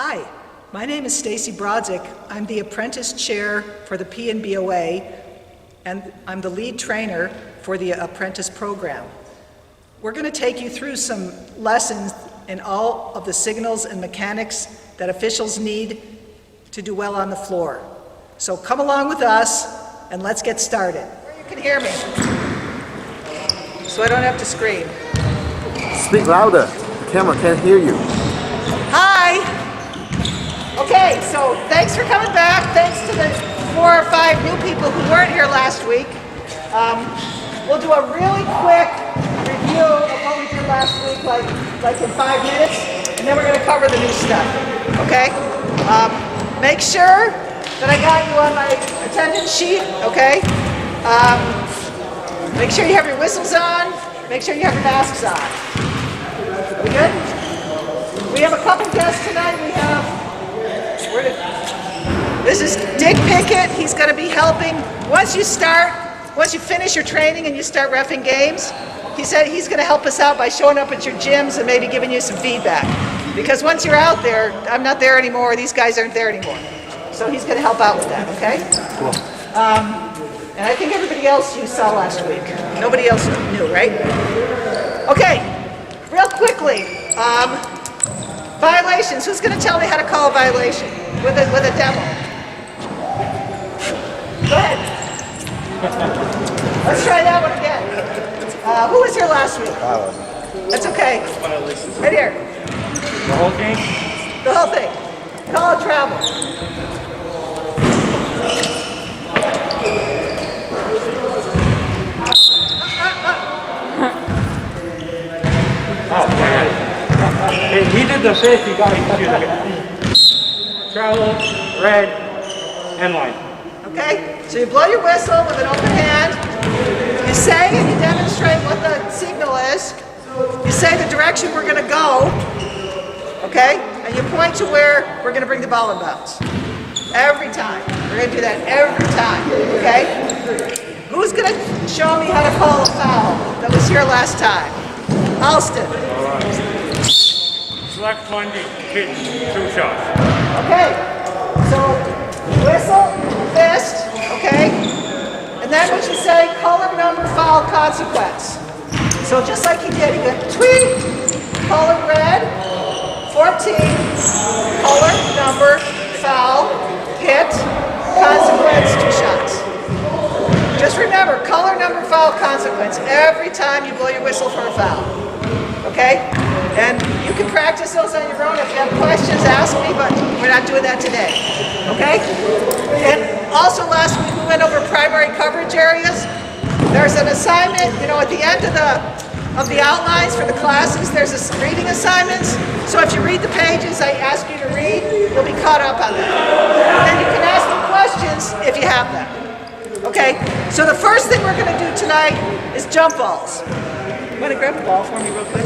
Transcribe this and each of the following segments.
Hi, my name is Stacy Brodzik. I'm the Apprentice Chair for the PNBOA, and I'm the lead trainer for the Apprentice program. We're going to take you through some lessons in all of the signals and mechanics that officials need to do well on the floor. So come along with us, and let's get started. You can hear me, so I don't have to scream. Speak louder. The camera can't hear you. Hi! Okay, so thanks for coming back. Thanks to the 4 or 5 new people who weren't here last week. We'll do a really quick review of what we did last week, like in 5 minutes, and then we're going to cover the new stuff, okay? Make sure that I got you on my attendance sheet, okay? Make sure you have your whistles on. Make sure you have your masks on. We good? We have a couple guests tonight. We have, this is Dick Pickett. He's going to be helping. Once you finish your training and you start reffing games, he said he's going to help us out by showing up at your gyms and maybe giving you some feedback. Because once you're out there, I'm not there anymore, these guys aren't there anymore. So he's going to help out with that, okay? Cool. And I think everybody else you saw last week. Nobody else knew, right? Okay, real quickly. Violations. Who's going to tell me how to call a violation with a demo? Go ahead. Let's try that one again. Who was here last week? I wasn't. That's okay. Right here. The whole thing? The whole thing. Call a travel. Oh, man. He did the safety guy. Travel, red, and line. Okay? So you blow your whistle with an open hand. You say and you demonstrate what the signal is. You say the direction we're going to go. Okay? And you point to where we're going to bring the ball in bounds. Every time. We're going to do that every time. Okay? Who's going to show me how to call a foul that was here last time? Alston. All right. Select one to hit 2 shots. Okay, so whistle, fist, okay? And then what you say, color, number, foul, consequence. So just like he did, he went tweet, color red, 14, color, number, foul, hit, consequence, 2 shots. Just remember, color, number, foul, consequence every time you blow your whistle for a foul. Okay? And you can practice those on your own. If you have questions, ask me, but we're not doing that today. Okay? And also last week we went over primary coverage areas. There's an assignment, at the end of the outlines for the classes, there's reading assignments. So if you read the pages I ask you to read, you'll be caught up on that. And then you can ask me questions if you have them. Okay? So the first thing we're going to do tonight is jump balls. You want to grab the ball for me real quick?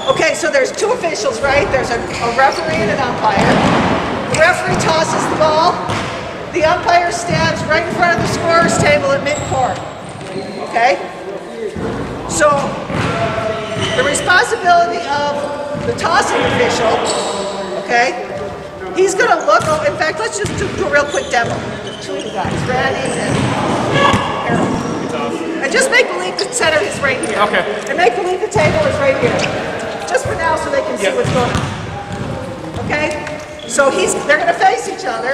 Okay, so there's 2 officials, right? There's a referee and an umpire. The referee tosses the ball. The umpire stands right in front of the scorer's table at midcourt. Okay? So, the responsibility of the tossing official, okay, he's going to look, in fact, let's just do a real quick demo. 2 of you guys, Randy and Harold. And just make believe the center is right here. Okay. And make believe the table is right here. Just for now so they can see what's going on. Okay? So they're going to face each other.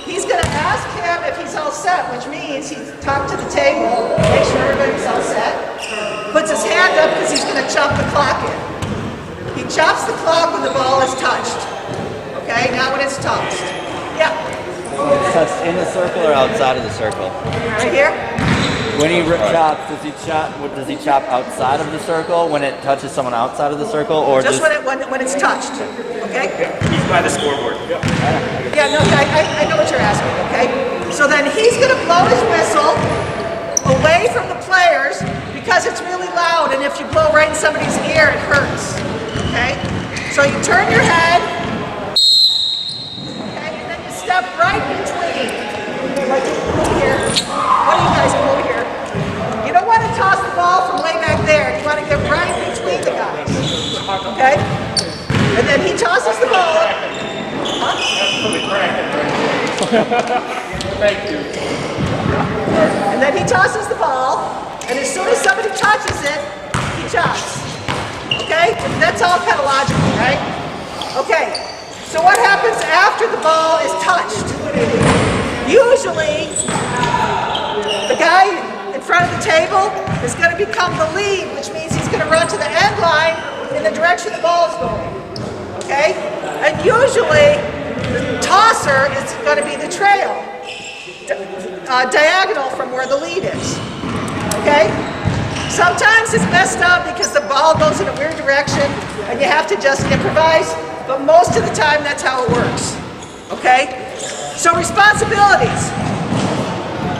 He's going to ask him if he's all set, which means he's talked to the table, make sure everybody's all set. Puts his hand up because he's going to chop the clock in. He chops the clock when the ball is touched. Okay? Not when it's tossed. Yeah. Touched in the circle or outside of the circle? Right here? When he chops, does he chop outside of the circle when it touches someone outside of the circle, or Just when it's touched. Okay? He's by the scoreboard. Yeah, no, I know what you're asking, okay? So then he's going to blow his whistle away from the players because it's really loud, and if you blow right in somebody's ear, it hurts, okay? So you turn your head, okay, and then you step right between. Like here. What do you guys do here? You don't want to toss the ball from way back there. You want to get right between the guys, okay? And then he tosses the Thank you. And then he tosses the ball, and as soon as somebody touches it, he chops. Okay? That's all kind of logical, right? Okay. So what happens after the ball is touched? Usually, the guy in front of the table is going to become the lead, which means he's going to run to the end line in the direction the ball is going. Okay? And usually, the tosser is going to be the trail, diagonal from where the lead is. Okay? Sometimes it's messed up because the ball goes in a weird direction and you have to just improvise, but most of the time that's how it works. Okay? So responsibilities.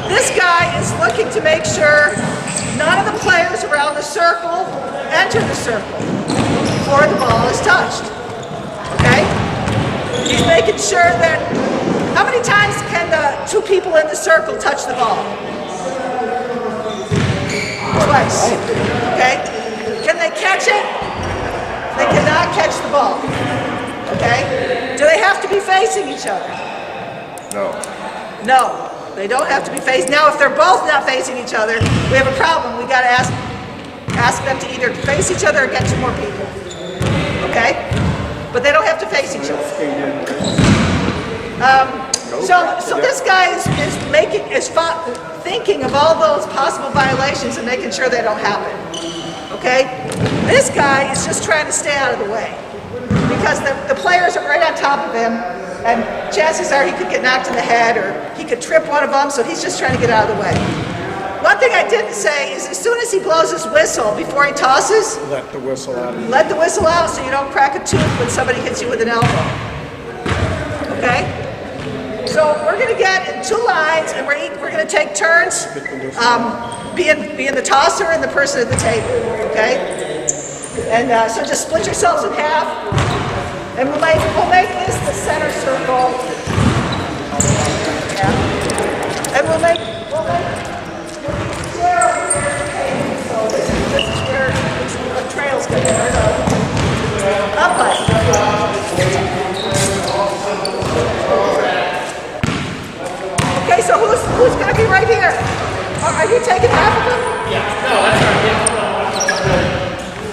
This guy is looking to make sure none of the players around the circle enter the circle before the ball is touched. Okay? He's making sure that, how many times can the two people in the circle touch the ball? Twice. Okay? Can they catch it? They cannot catch the ball. Okay? Do they have to be facing each other? No. No. They don't have to be facing. Now, if they're both not facing each other, we have a problem. We got to ask them to either face each other or get two more people. Okay? But they don't have to face each other. So this guy is thinking of all those possible violations and making sure they don't happen. Okay? This guy is just trying to stay out of the way because the players are right on top of him, and chances are he could get knocked in the head or he could trip one of them, so he's just trying to get out of the way. One thing I didn't say is as soon as he blows his whistle before he tosses, Let the whistle out. let the whistle out so you don't crack a tooth when somebody hits you with an elbow. Okay? So we're going to get in two lines, and we're going to take turns being the tosser and the person at the table. Okay? And so just split yourselves in half, and we'll make this the center circle. Yeah. And we'll make square over here. So this is where the trail's going to go. Up Okay, so who's going to be right here? Are you taking half of them? Yeah, no, that's all right.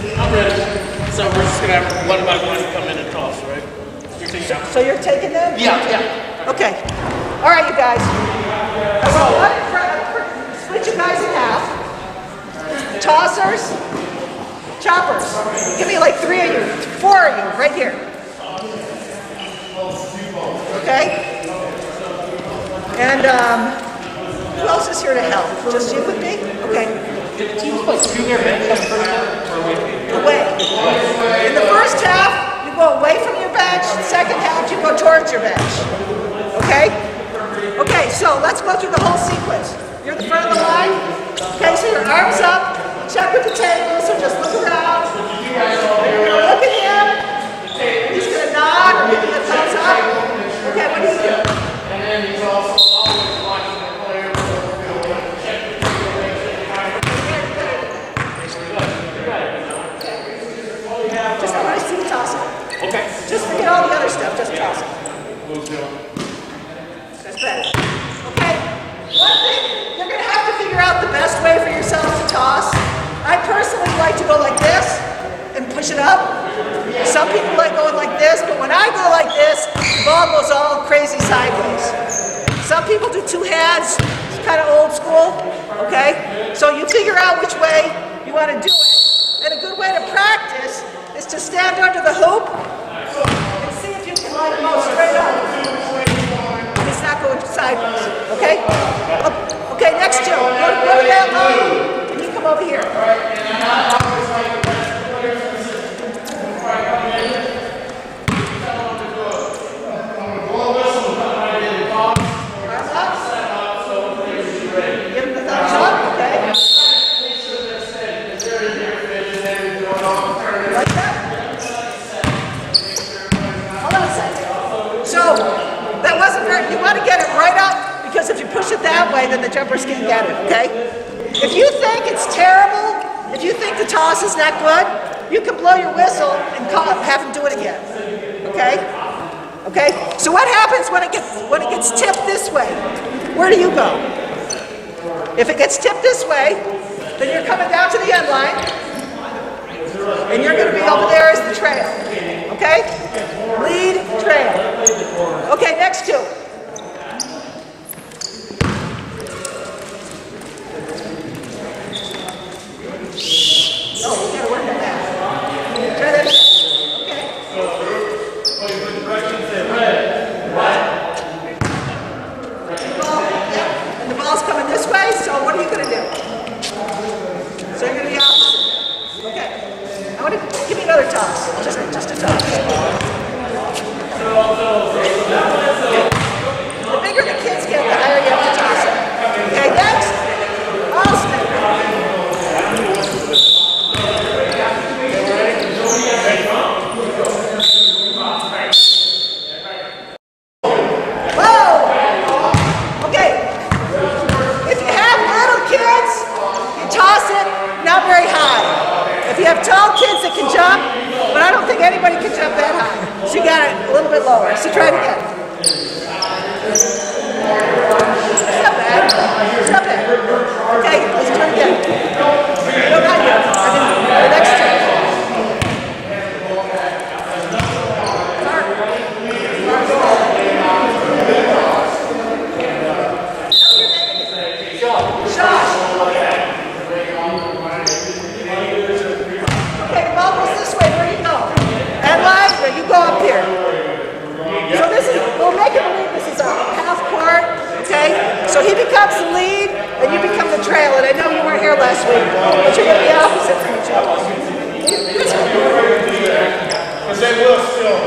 Yeah, I'm ready. So we're just going to have one by one come in and toss, right? You're taking that. So you're taking them? Yeah. Okay. All right, you guys. Split you guys in half. Tossers, choppers. Give me like 3 of you, 4 of you, right here. Okay? And who else is here to help? Just you with me? Okay. Did the teams play through their bench on the first half? Or Away. In the first half, you go away from your bench. Second half, you go towards your bench. Okay? Okay, so let's go through the whole sequence. You're the front of the line. Okay, so your arms up. Check with the table, so just look around. You're going to look at him. He's going to nod or give you a thumbs up. Okay, what do you do? And then he's also always watching the player check the Just I want to see you toss it. Okay. Just forget all the other stuff, just toss it. That's better. Okay, one thing, you're going to have to figure out the best way for yourself to toss. I personally like to go like this and push it up. Some people like going like this, but when I go like this, the ball goes all crazy sideways. Some people do two hands, it's kind of old school, okay? So you figure out which way you want to do it. And a good way to practice is to stand under the hoop and see if you can like go straight up. And it's not going sideways, okay? Okay, next two. Go to that line. And you come over here. Give him the thumbs up, okay? Like that? Hold on a second. So, that wasn't very, you want to get it right up, because if you push it that way, then the jumpers can't get it, okay? If you think it's terrible, if you think the toss is not good, you can blow your whistle and have him do it again, okay? Okay? So what happens when it gets tipped this way? Where do you go? If it gets tipped this way, then you're coming down to the end line, and you're going to be over there as the trail. Okay? Lead, trail. Okay, next two. Oh, we gotta work on that. Try that again. And the ball's coming this way, so what are you going to do? So you're going to be opposite. Okay. I want to give me another toss. Just a toss. The bigger the kids get, the higher you have to toss it. Okay, next. Austin. You have tall kids that can jump, but I don't think anybody can jump that high. So you got it a little bit lower. So try it again. It's not bad. It's not bad. Okay, let's do it again. No, not yet. I mean, the next two. Josh. You go up here. So this is, we'll make it believe this is a half court, okay? So he becomes the lead, and you become the trail. And I know you weren't here last week, but you're going to be opposite from each other. Because they will still.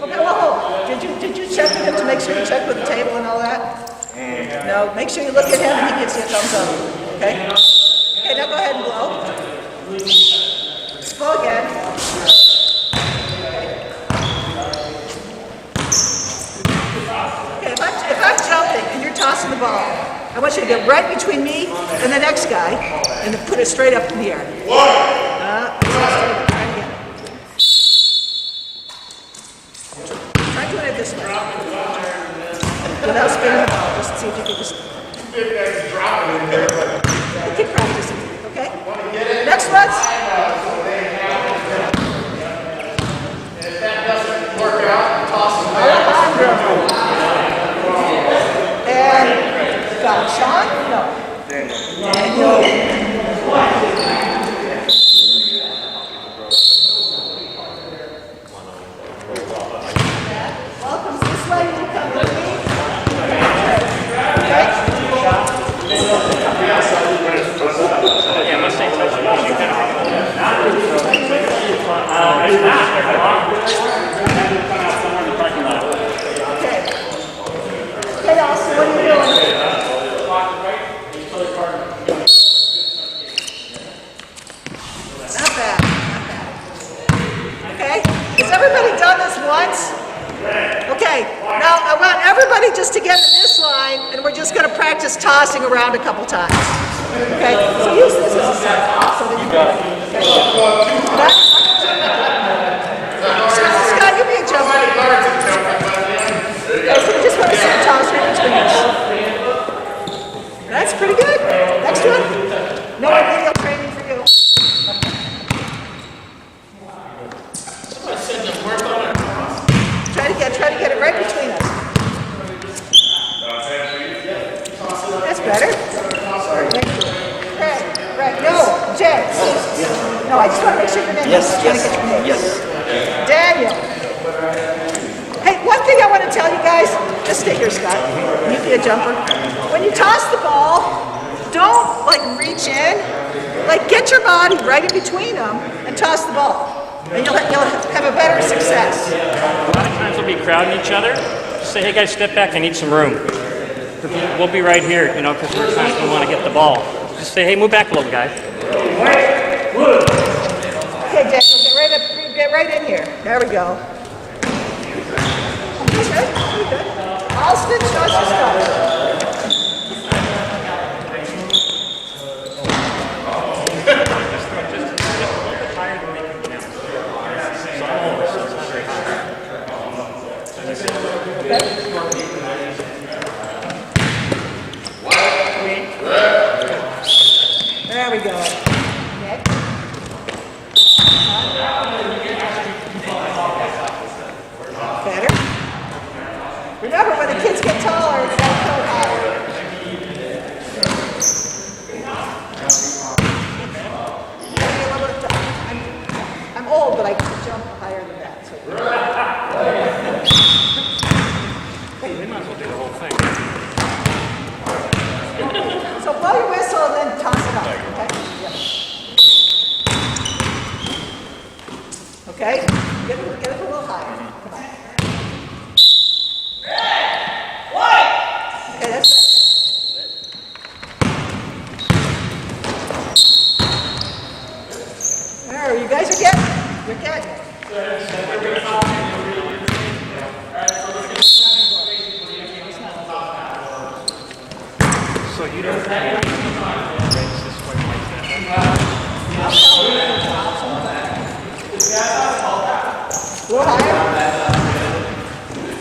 Okay, well, hold on. Did you check with him to make sure you check with the table and all that? No, make sure you look at him and he gives you a thumbs up, okay? Okay, now go ahead and blow. Blow again. Okay, if I'm jumping and you're tossing the ball, I want you to get right between me and the next guy and then put it straight up in the air. Try doing it this way. Without spinning the ball, just see if you can just... Keep practicing, okay? Next one. If that doesn't work out, toss it back. And got Sean? No. Daniel. Welcome this way. You come with me. Okay? Okay, Austin, what are you doing? Not bad. Okay? Has everybody done this once? Okay, now I want everybody just to get in this line, and we're just going to practice tossing around a couple times. Okay, so use this as a set. So that you got it. Okay. Scott, you be a jumper. Okay, so we just want to see the toss right between us. That's pretty good. Next one. No video training for you. Try to get it right between us. That's better. Right. No, Jay. No, I just want to make sure your name. Yes. Daniel. Hey, one thing I want to tell you guys. Just stay here, Scott. You be a jumper. When you toss the ball, don't reach in. Get your body right in between them and toss the ball. And you'll have a better success. A lot of times we'll be crowding each other. Just say, hey guys, step back, I need some room. We'll be right here, because we're trying to want to get the ball. Just say, hey, move back a little, guys. Okay, Daniel, get right in here. There we go. Good. Austin, Josh, your stuff. Just a little bit higher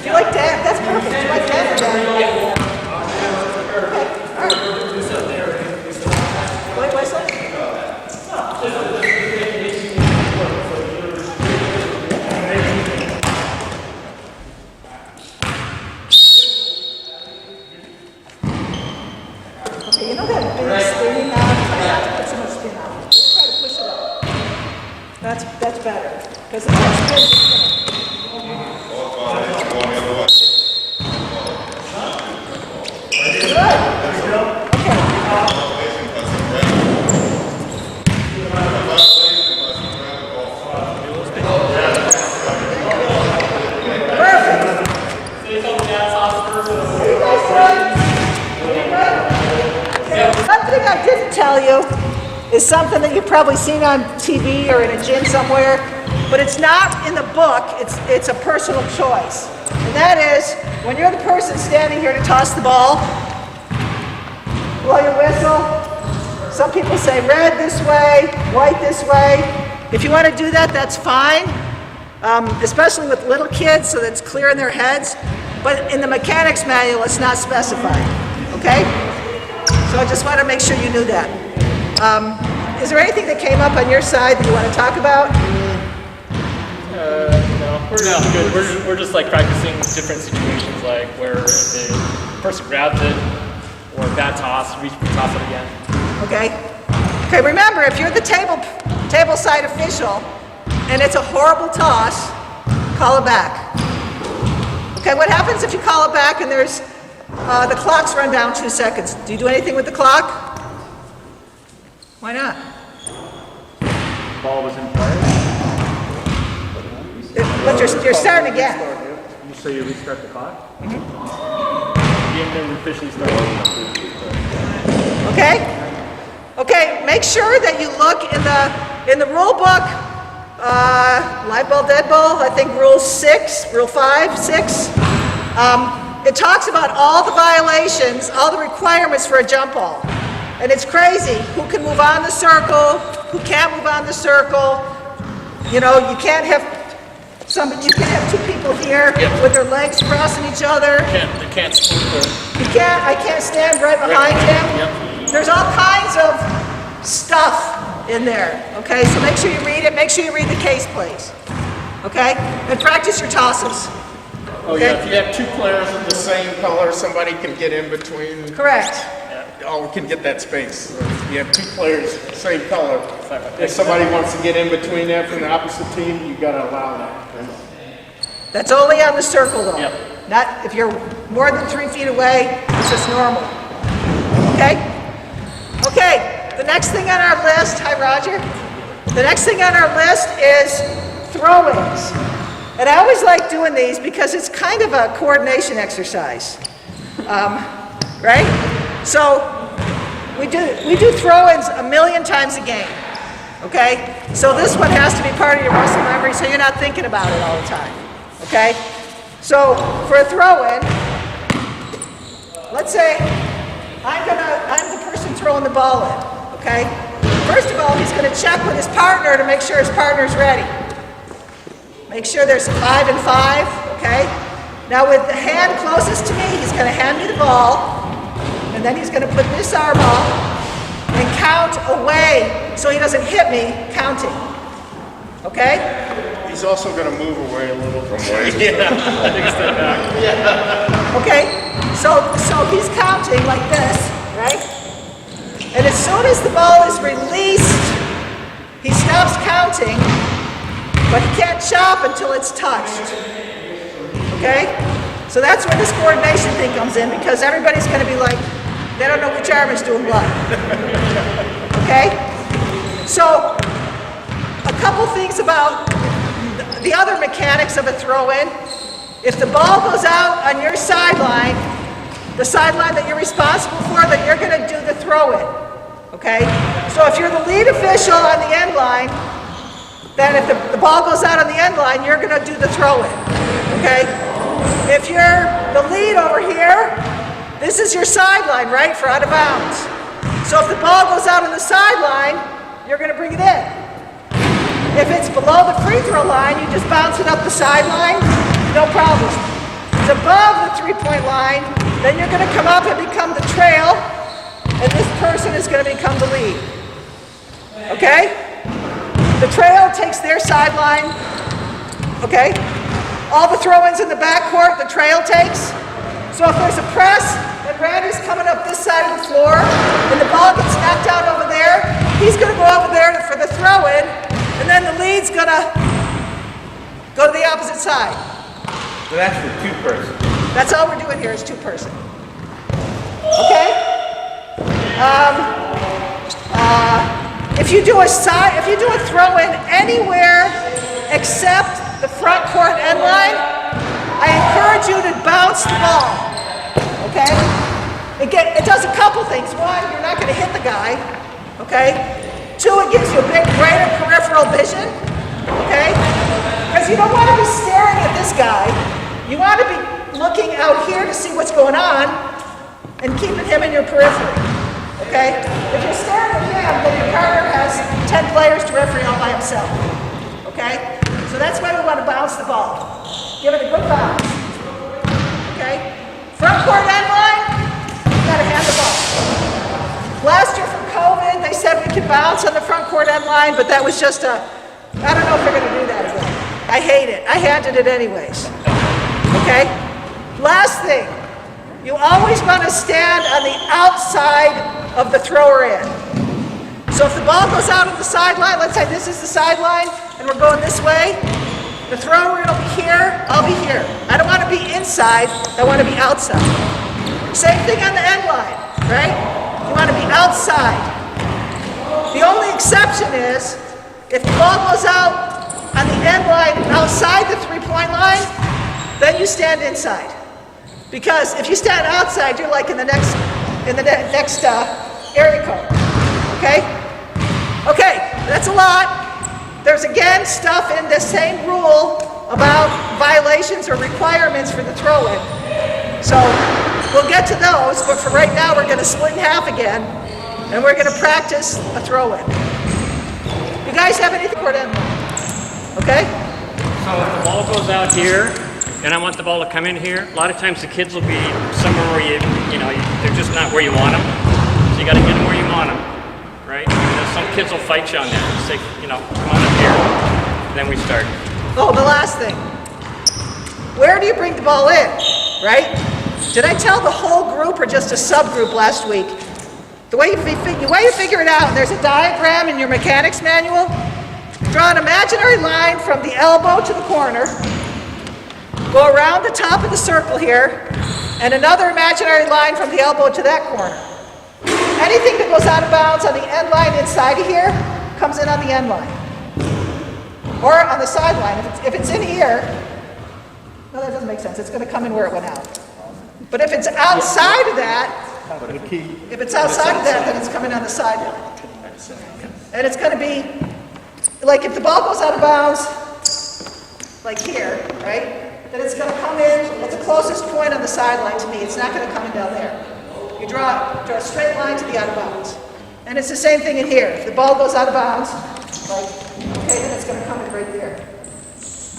Do you like that? That's perfect. Do you like that or that? Okay, all right. Wait, whistle. Okay, you know that big spinning out? Try not to put so much spin out. Just try to push it up. That's better. Because it's not spin. One thing I didn't tell you is something that you've probably seen on TV or in a gym somewhere, but it's not in the book, it's a personal choice. And that is, when you're the person standing here to toss the ball, blow your whistle. Some people say red this way, white this way. If you want to do that, that's fine, especially with little kids so that it's clear in their heads. But in the mechanics manual, it's not specified, okay? So I just want to make sure you knew that. Is there anything that came up on your side that you want to talk about? No, we're not good. We're just like practicing different situations, like where the person grabs it, or bad toss, we toss it again. Okay. Okay, remember, if you're the table side official and it's a horrible toss, call it back. Okay, what happens if you call it back and there's the clock's run down 2 seconds? Do you do anything with the clock? Why not? Ball was in play. But you're starting again. You say you restart the clock? Game never officially started. Okay? Okay, make sure that you look in the rule book, live ball, dead ball, I think rule 5, 6. It talks about all the violations, all the requirements for a jump ball. And it's crazy. Who can move on the circle? Who can't move on the circle? You know, you can't have you can have two people here with their legs crossing each other. They can't split I can't stand right behind him. Yep. There's all kinds of stuff in there. Okay, so make sure you read it. Make sure you read the case, please. Okay, and practice your tosses. Oh yeah, if you have two players of the same color, somebody can get in between. Correct. Oh, we can get that space. You have two players, same color. If somebody wants to get in between that from the opposite team, you gotta allow that. That's only on the circle though. Yep. Not if you're more than 3 feet away, it's just normal. Okay? Okay, the next thing on our list, hi Roger. The next thing on our list is throw-ins. And I always like doing these because it's kind of a coordination exercise. Right? So we do throw-ins a million times a game. Okay? So this one has to be part of your muscle memory so you're not thinking about it all the time. Okay? So for a throw-in, let's say I'm the person throwing the ball in. Okay? First of all, he's going to check with his partner to make sure his partner's ready. Make sure there's 5 and 5. Okay? Now with the hand closest to me, he's going to hand me the ball. And then he's going to put this arm up and count away so he doesn't hit me counting. Okay? He's also going to move away a little from where he's Take a step back. Okay? So he's counting like this, right? And as soon as the ball is released, he stops counting, but he can't chop until it's touched. Okay? So that's where this coordination thing comes in because everybody's going to be like, they don't know which arm is doing what. Okay? So, a couple things about the other mechanics of a throw-in. If the ball goes out on your sideline, the sideline that you're responsible for, then you're going to do the throw-in. Okay? So if you're the lead official on the end line, then if the ball goes out on the end line, you're going to do the throw-in. Okay? If you're the lead over here, this is your sideline, right, for out of bounds. So if the ball goes out on the sideline, you're going to bring it in. If it's below the free throw line, you just bounce it up the sideline, no problem. If it's above the three-point line, then you're going to come up and become the trail, and this person is going to become the lead. Okay? The trail takes their sideline. Okay? All the throw-ins in the backcourt, the trail takes. So if there's a press, and Randy's coming up this side of the floor, and the ball gets knocked out over there, he's going to go over there for the throw-in, and then the lead's going to go to the opposite side. So that's for two-person. That's all we're doing here is two-person. Okay? If you do a throw-in anywhere except the front court end line, I encourage you to bounce the ball. Okay? It does a couple things. One, you're not going to hit the guy. Okay? Two, it gives you a bit greater peripheral vision. Okay? Because you don't want to be staring at this guy. You want to be looking out here to see what's going on and keeping him in your periphery. Okay? If you're staring at him, then your partner has 10 players to referee all by himself. Okay? So that's why we want to bounce the ball. Give it a good bounce. Okay? Front court end line, you got to hand the ball. Last year for COVID, they said we could bounce on the front court end line, but that was just I don't know if they're going to do that again. I hate it. I handed it anyways. Okay? Last thing, you always want to stand on the outside of the thrower end. So if the ball goes out on the sideline, let's say this is the sideline, and we're going this way, the thrower will be here, I'll be here. I don't want to be inside, I want to be outside. Same thing on the end line, right? You want to be outside. The only exception is, if the ball goes out on the end line outside the three-point line, then you stand inside. Because if you stand outside, you're like in the next area code. Okay? Okay, that's a lot. There's again stuff in this same rule about violations or requirements for the throw-in. So we'll get to those, but for right now we're going to split in half again, and we're going to practice a throw-in. You guys have anything for them? Okay? So if the ball goes out here, and I want the ball to come in here, a lot of times the kids will be somewhere where they're just not where you want them. So you got to get them where you want them, right? Some kids will fight you on that. Say, come on up here. Then we start. Oh, the last thing. Where do you bring the ball in, right? Did I tell the whole group or just a subgroup last week? The way you figure it out, there's a diagram in your mechanics manual. Draw an imaginary line from the elbow to the corner. Go around the top of the circle here, and another imaginary line from the elbow to that corner. Anything that goes out of bounds on the end line inside of here comes in on the end line. Or on the sideline. If it's in here, no, that doesn't make sense. It's going to come in where it went out. But if it's outside of that, then it's coming on the sideline. And it's going to be, like if the ball goes out of bounds, like here, right? Then it's going to come in at the closest point on the sideline to me. It's not going to come in down there. You draw a straight line to the out of bounds. And it's the same thing in here. If the ball goes out of bounds, then it's going to come in right there.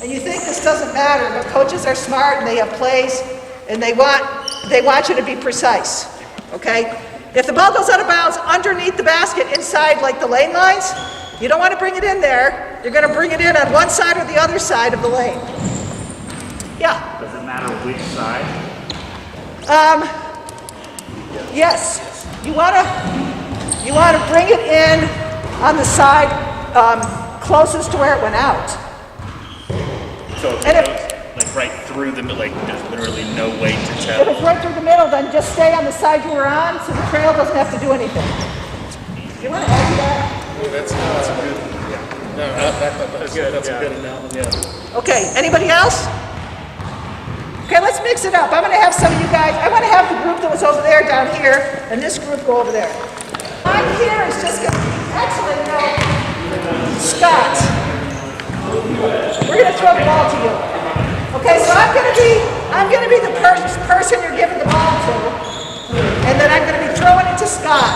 And you think this doesn't matter, but coaches are smart and they have plays and they want you to be precise. Okay? If the ball goes out of bounds underneath the basket inside like the lane lines, you don't want to bring it in there. You're going to bring it in on one side or the other side of the lane. Yeah? Does it matter which side? Yes. You want to bring it in on the side closest to where it went out. So if it goes like right through the middle, like there's literally no way to tell. If it's right through the middle, then just stay on the side you were on so the trail doesn't have to do anything. You want to add to that? That's a good, yeah. No, that's good. That's a good analogy. Yeah. Okay, anybody else? Okay, let's mix it up. I'm going to have some of you guys, I want to have the group that was over there down here, and this group go over there. Mine here is just going to, actually, Scott. We're going to throw the ball to you. Okay, so I'm going to be the person you're giving the ball to, and then I'm going to be throwing it to Scott.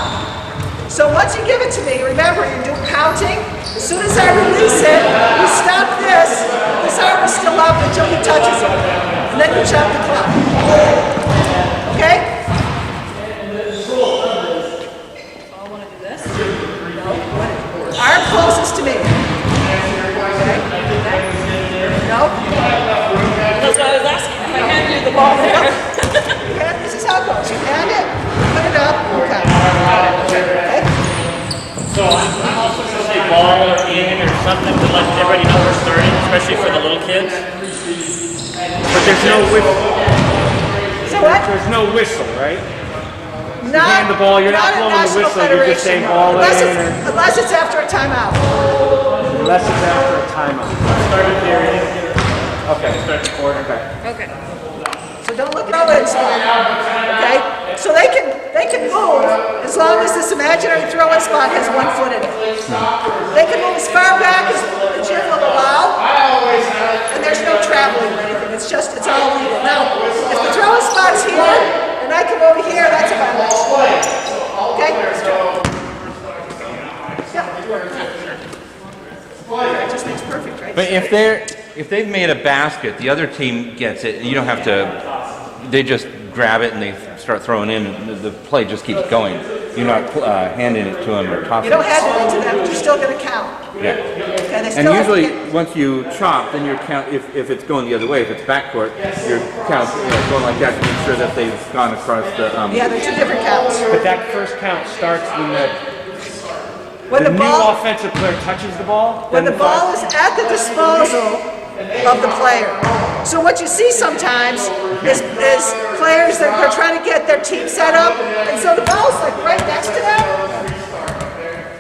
So once you give it to me, remember you do counting. As soon as I release it, you stop this. This arm is still up until he touches it. And then you chop the clock. Okay? I want to do this. Arm closest to me. Okay? No? That's what I was asking. If I hand you the ball there. This is how it goes. You hand it, put it up, okay. Okay? So I'm also going to say ball or in or something to let everybody know we're starting, especially for the little kids. But there's no whistle. So what? There's no whistle, right? Not, hand the ball, you're not blowing the National whistle, you're just saying ball unless in it's, unless it's after a timeout. Unless it's after a timeout. Start a period. Okay. Start the quarter. Okay. So don't look at it, okay? So they can move as long as this imaginary throwing spot has 1 foot in it. They can move as far back as the gym will allow, and there's no traveling or anything. It's all legal. Now, if the throwing spot's here and I come over here, that's a violation. Okay? Yeah. It just makes perfect, right? But if they've made a basket, the other team gets it. You don't have to. They just grab it and they start throwing in, and the play just keeps going. You're not handing it to them or tossing. You don't hand it into them, but you're still going to count. Yeah. Okay, they And still have to usually, get- once you chop, then you count. If it's going the other way, if it's backcourt, you're count going like that to make sure that they've gone across the. Yeah, they're two different counts. But that first count starts when When the the new ball, offensive player touches the ball. when the then ball is at the disposal of the player. So what you see sometimes is players that are trying to get their team set up, and so the ball's like right next to them,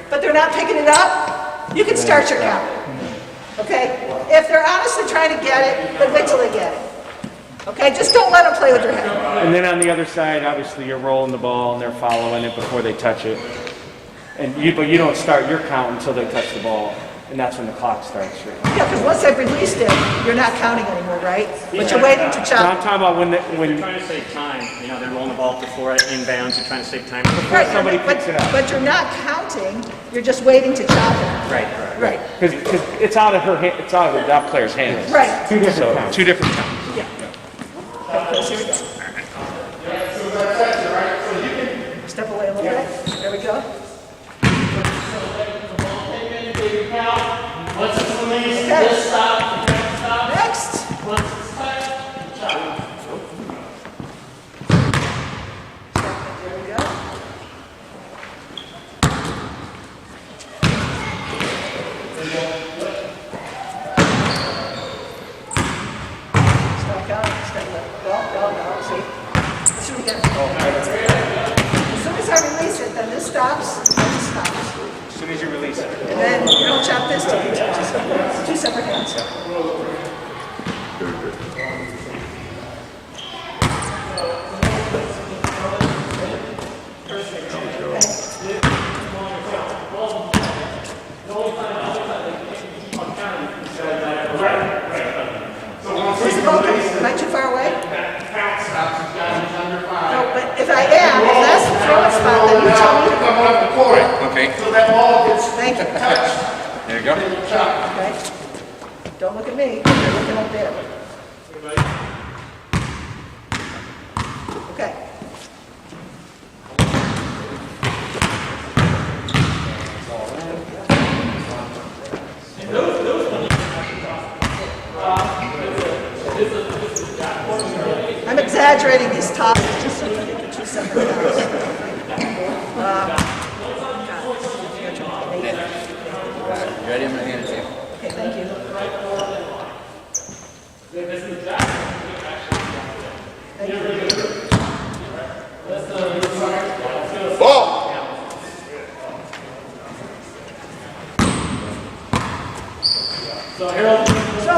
but they're not picking it up. You can start your count. Okay? If they're honestly trying to get it, then wait till they get it. Okay? Just don't let them play with your head. And then on the other side, obviously, you're rolling the ball and they're following it before they touch it. But you don't start your count until they touch the ball, and that's when the clock starts. Yeah, because once they've released it, you're not counting anymore, right? But you're waiting to So I'm chop. talking about when You're trying to save time. You know, they're rolling the ball before it inbounds. You're trying to save time. Right, somebody but, picks it up. but you're not counting. You're just waiting to chop it. Right. Right. because it's out of her hand, it's out of that player's hands. Right. Two different counts. Two different counts. Okay, so here we go. Step away a little bit. There we go. Okay. Next. There we go. Stop counting. Go, see? Let's do it again. As soon as I release it, then this stops, and this stops. As soon as you release it. And then you don't chop this till you touch this. Two separate hands. Where's the ball coming? Am I too far away? No, but if I am, if that's the throwing spot, then you tell me to Come off the court. Okay. So that ball gets Thank you. touched. There you go. Okay? Don't look at me, you're looking up there. Okay. I'm exaggerating these tosses just so you can get the two separate counts. You ready? I'm gonna hand it to you. Okay, thank you. Thank you. Ball. So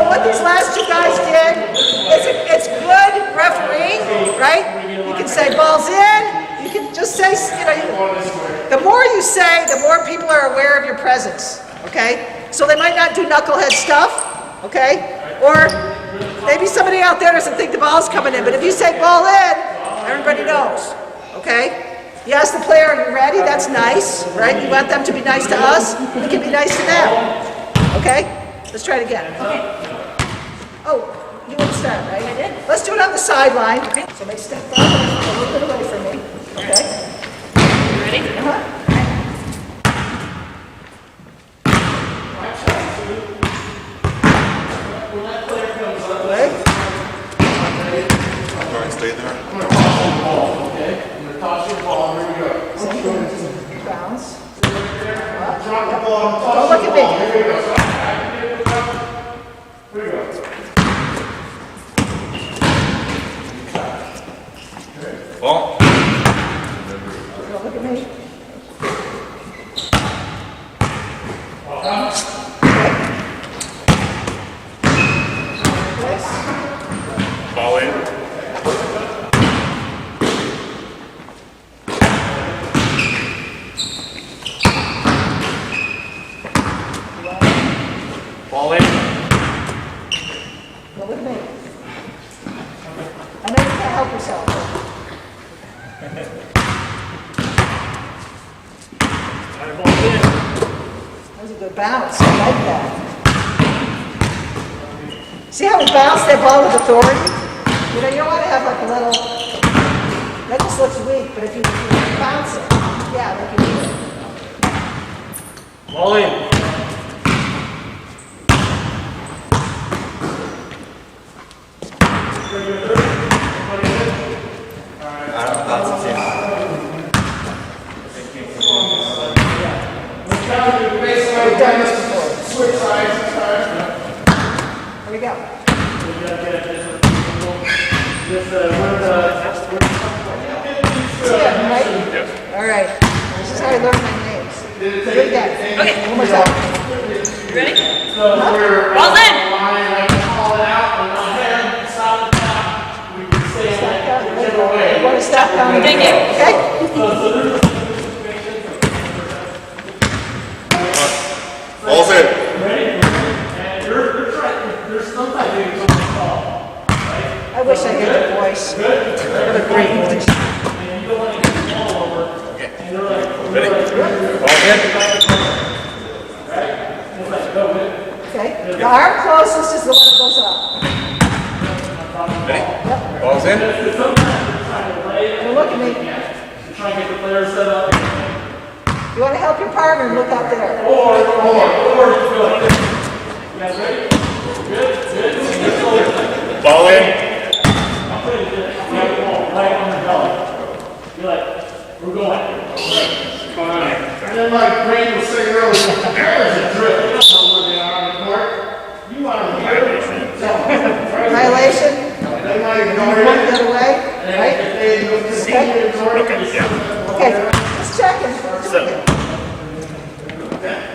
what these last two guys did is it's good refereeing, right? You can say ball's in. You can just say, the more you say, the more people are aware of your presence, okay? So they might not do knucklehead stuff, okay? Or maybe somebody out there doesn't think the ball's coming in, but if you say ball in, everybody knows, okay? You ask the player, are you ready? That's nice, right? You want them to be nice to us, we can be nice to them. Okay? Let's try it again. Oh, you want to start, right? I did. Let's do it on the sideline. So they step up a little bit away from me. Okay? You ready? Uh-huh. Good. Stay there. Bounce. Don't look at me. Ball. Don't look at me. Ball in. Ball in. Don't look at me. I know you can't help yourself. All right, ball in. That was a good bounce. I like that. See how we bounce that ball with authority? You know, you don't want to have like a little, that just looks weak, but if you bounce it, yeah, like you do. Ball in. We've done this before. Switch sides. Here we go. See it, right? Yes. All right. This is how I learn my names. Do it again. Okay. One more time. You ready? Ball's in. You want to stop counting? Thank you. Okay? Ball's in. I wish I had your voice. What a great voice. Okay. The arm closest is the one that goes up. Ball's in. Now look at me. You want to help your partner, look out there. Ball in. And then like Green was saying earlier, there's a drill. You don't know where they are on the court. You want them here. Violation. They might You ignore want you. the other way, right? If they continue to ignore you, Okay, yeah. Okay, just checking. So,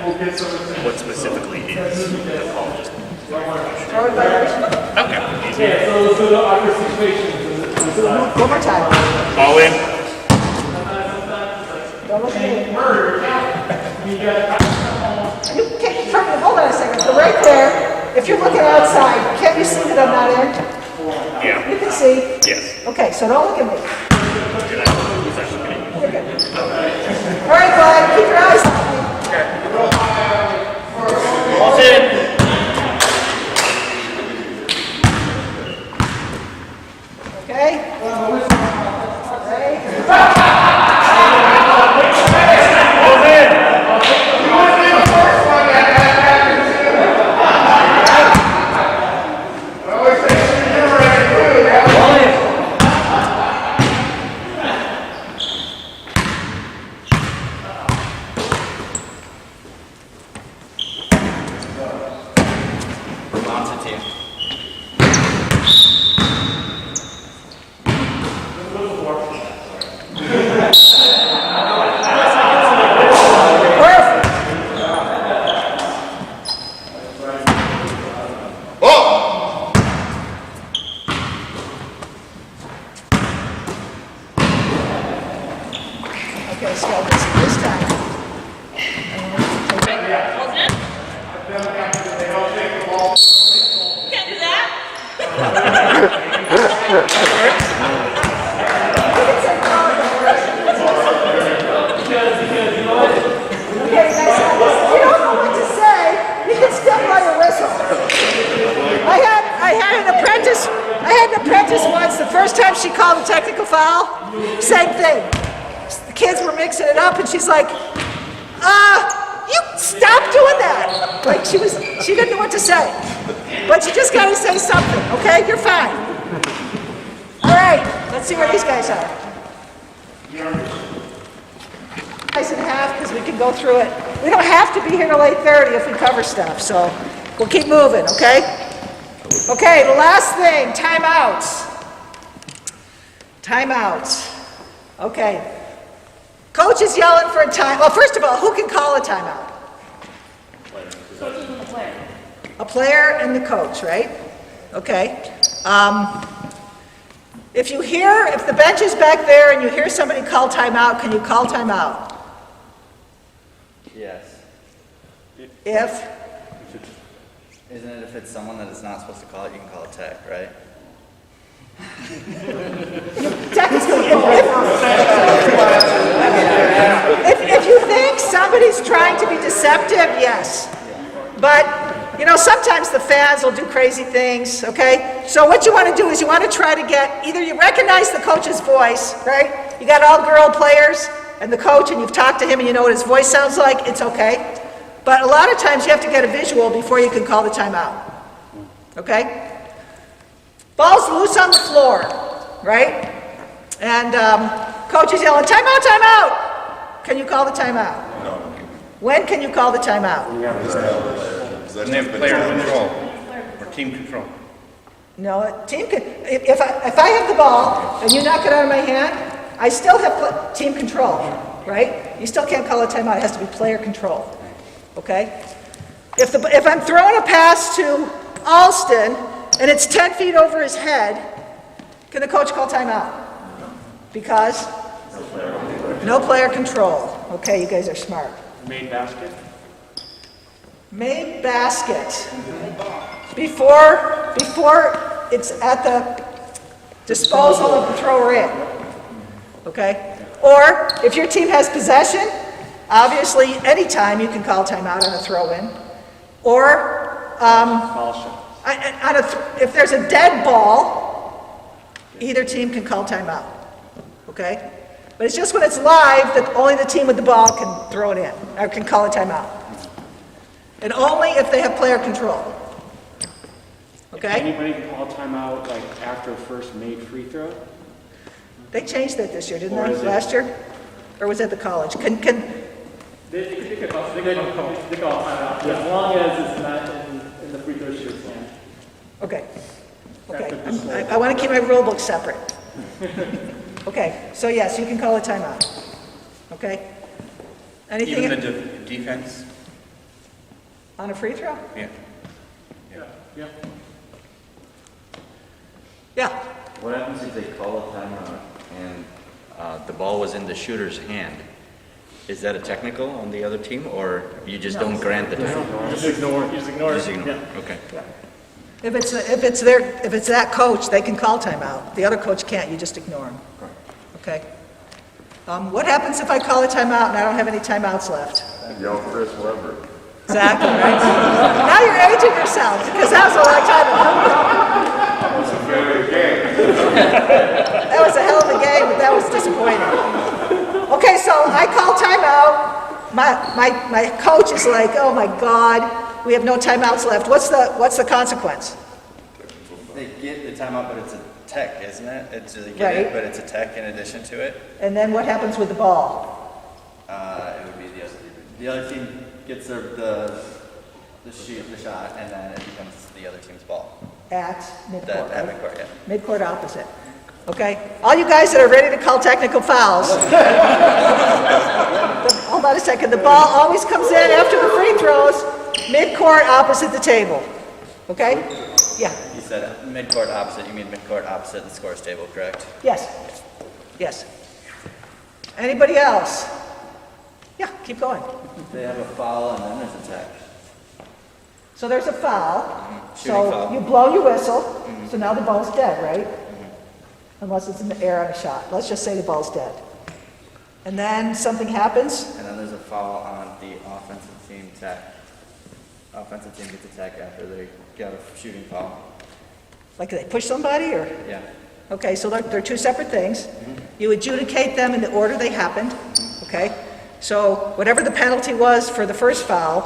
we'll get some. what specifically is the call? Just Forward violation. okay. Easy. One more time. Ball in. Don't look at me. You can't, hold on a second. Go right there. If you're looking outside, can't you see that I'm not in? Yeah. You can see. Yes. Okay, so don't look at me. Did I? Was that okay? You're good. All right, Glenn, keep your eyes on me. Ball's in. Okay? Perfect. Okay, so this time. Ball's in. Can't do that. I had an apprentice once, the first time she called a technical foul, same thing. The kids were mixing it up and she's like, you stop doing that. Like she didn't know what to say. But you just gotta say something, okay? You're fine. All right, let's see where these guys are. Guys in half because we can go through it. We don't have to be here till 8:30 if we cover stuff, so we'll keep moving, okay? Okay, the last thing, timeouts. Timeouts. Okay. Coach is yelling for a time. Well, first of all, who can call a timeout? A player and the coach, right? Okay. If the bench is back there and you hear somebody call timeout, can you call timeout? Yes. Isn't it if it's someone that is not supposed to call it, you can call it tech, right? If you think somebody's trying to be deceptive, yes. But, sometimes the fans will do crazy things, okay? So what you want to do is you want to try to get, either you recognize the coach's voice, right? You got all girl players and the coach and you've talked to him and you know what his voice sounds like, it's okay. But a lot of times you have to get a visual before you can call the timeout, okay? Ball's loose on the floor, right? And coach is yelling, timeout, timeout! Can you call the timeout? No. When can you call the timeout? When they have player control or team control. No, team can, if I have the ball and you knock it out of my hand, I still have team control, right? You still can't call a timeout, it has to be player control, okay? If I'm throwing a pass to Alston and it's 10 feet over his head, can the coach call timeout? Because? No player control. Okay, you guys are smart. Made basket? Made basket. Before it's at the disposal of the thrower in. Okay? Or if your team has possession, obviously anytime you can call timeout on a throw in. Or if there's a dead ball, either team can call timeout. Okay? But it's just when it's live that only the team with the ball can throw it in, or can call a timeout. And only if they have player control. Okay? Anybody can call timeout like after first made free throw? They changed that this year, didn't they? Last year? Or was that the college? They call timeout as long as it's not in the free throw shooter's hand. Okay. Okay. I want to keep my rule book separate. Okay. So yes, you can call a timeout. Okay. Anything? Even the defense? On a free throw? Yeah. Yeah. Yeah. What happens if they call a timeout and the ball was in the shooter's hand? Is that a technical on the other team, or you just don't grant the timeout? Just ignore it. Yeah. Okay. Yeah. If it's that coach, they can call timeout. The other coach can't. You just ignore him. Okay. What happens if I call a timeout and I don't have any timeouts left? Yo, Chris Webber. Exactly, right? Now you're aging yourself, because that was a long time ago. That was a hell of a game, but that was disappointing. Okay, so I call timeout. My coach is like, oh my God, we have no timeouts left. What's the consequence? They get the timeout, but it's a tech, isn't it? They get Right. it, but it's a tech in addition to it. And then what happens with the ball? It would be the other team gets the shot, and then it becomes the other team's ball. At midcourt, At right? midcourt, yeah. Midcourt opposite. Okay? All you guys that are ready to call technical fouls. Hold on a second. The ball always comes in after the free throws, midcourt opposite the table. Okay? Yeah. You said midcourt opposite. You mean midcourt opposite the scores table, correct? Yes. Yes. Anybody else? Yeah, keep going. They have a foul, and then there's a tech. So there's a foul. Shooting So foul. you blow your whistle. So now the ball's dead, right? Unless it's in the air on a shot. Let's just say the ball's dead. And then something happens. And then there's a foul on the offensive team tech. Offensive team gets a tech after they got a shooting foul. Like they push somebody or? Yeah. Okay, so they're two separate things. You adjudicate them in the order they happened, okay? So whatever the penalty was for the first foul,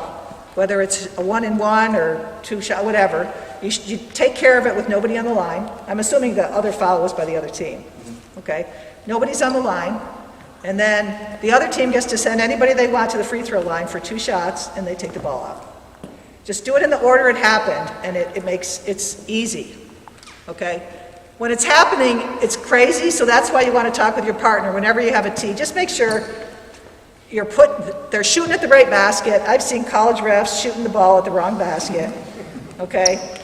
whether it's a 1-and-1 or 2-shot, whatever, you take care of it with nobody on the line. I'm assuming the other foul was by the other team, okay? Nobody's on the line. And then the other team gets to send anybody they want to the free throw line for 2 shots, and they take the ball out. Just do it in the order it happened, and it's easy, okay? When it's happening, it's crazy, so that's why you want to talk with your partner whenever you have a tee. Just make sure they're shooting at the right basket. I've seen college refs shooting the ball at the wrong basket, okay?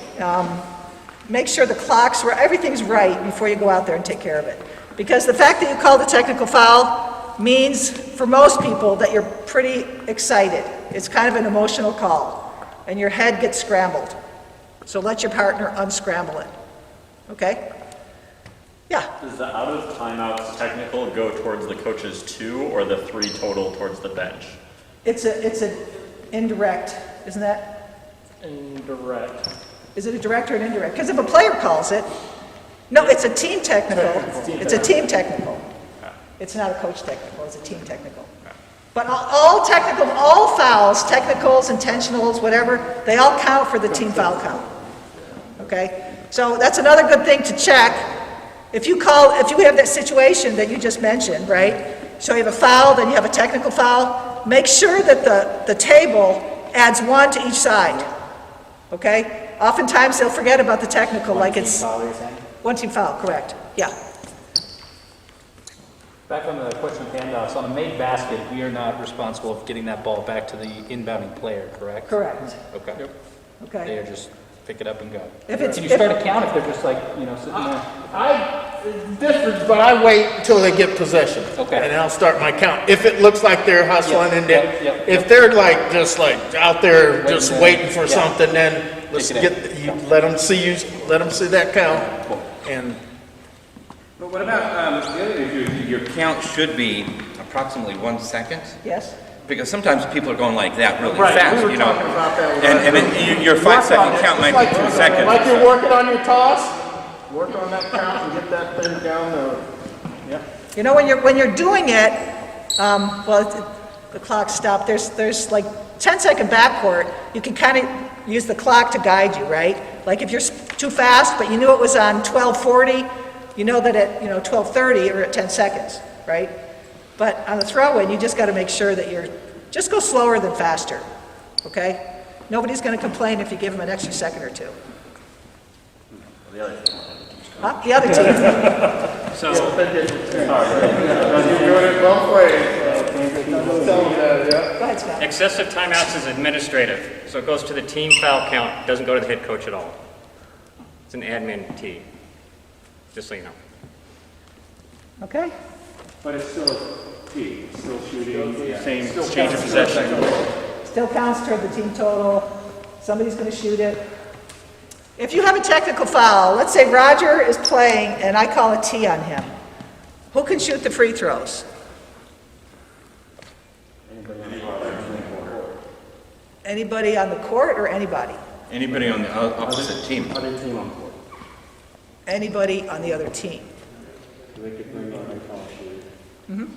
Make sure the clock's right, everything's right before you go out there and take care of it. Because the fact that you called a technical foul means, for most people, that you're pretty excited. It's kind of an emotional call, and your head gets scrambled. So let your partner unscramble it, okay? Yeah. Does the out of timeouts technical go towards the coach's 2 or the 3 total towards the bench? It's an indirect, isn't that? Indirect. Is it a direct or an indirect? Because if a player calls it, no, it's a team technical. It's a team technical. It's not a coach technical, it's a team technical. But all technical, all fouls, technicals, intentionals, whatever, they all count for the team foul count. Okay? So that's another good thing to check. If you have that situation that you just mentioned, right? So you have a foul, then you have a technical foul, make sure that the table adds 1 to each side. Okay? Oftentimes they'll forget about the technical, like it's 1 team foul, correct. Yeah. Back on the question of handoffs, on a made basket, we are not responsible for getting that ball back to the inbounding player, correct? Correct. Okay. They Okay. are just pick it up and go. If it's- Can you start a count if they're just like, sitting there? It's different, but I wait until they get possession. Okay. And I'll start my count. If it looks like they're hustling and yep. if they're just out there just waiting for yeah. something, then let's Take it let them see that count. And But what about the other issue? Your count should be approximately 1 second. Yes? Because sometimes people are going like that really Right, fast, we were talking about that with And then your 5 second count might be 2 seconds. like you're working on your toss, work on that count and get that thing down the. Yeah. You know, when you're doing it, the clock stopped. There's like 10-second backcourt. You can kind of use the clock to guide you, right? Like if you're too fast, but you knew it was on 12:40, you know that at 12:30 or at 10 seconds, right? But on the throw-in, you just got to make sure that just go slower than faster, okay? Nobody's going to complain if you give them an extra second or 2. Huh? The other team. So, You're doing it both ways. Tell them that, yeah. Go ahead, Scott. excessive timeouts is administrative, so it goes to the team foul count, doesn't go to the head coach at all. It's an admin T, just so you know. Okay? But it's still a T, it's still shooting, same Change of possession. Still counts toward the team total. Somebody's going to shoot it. If you have a technical foul, let's say Roger is playing and I call a T on him. Who can shoot the free throws? Anybody on the court or anybody? Anybody on the opposite team. other team on court. Anybody on the other team. They could bring on their foul shooter.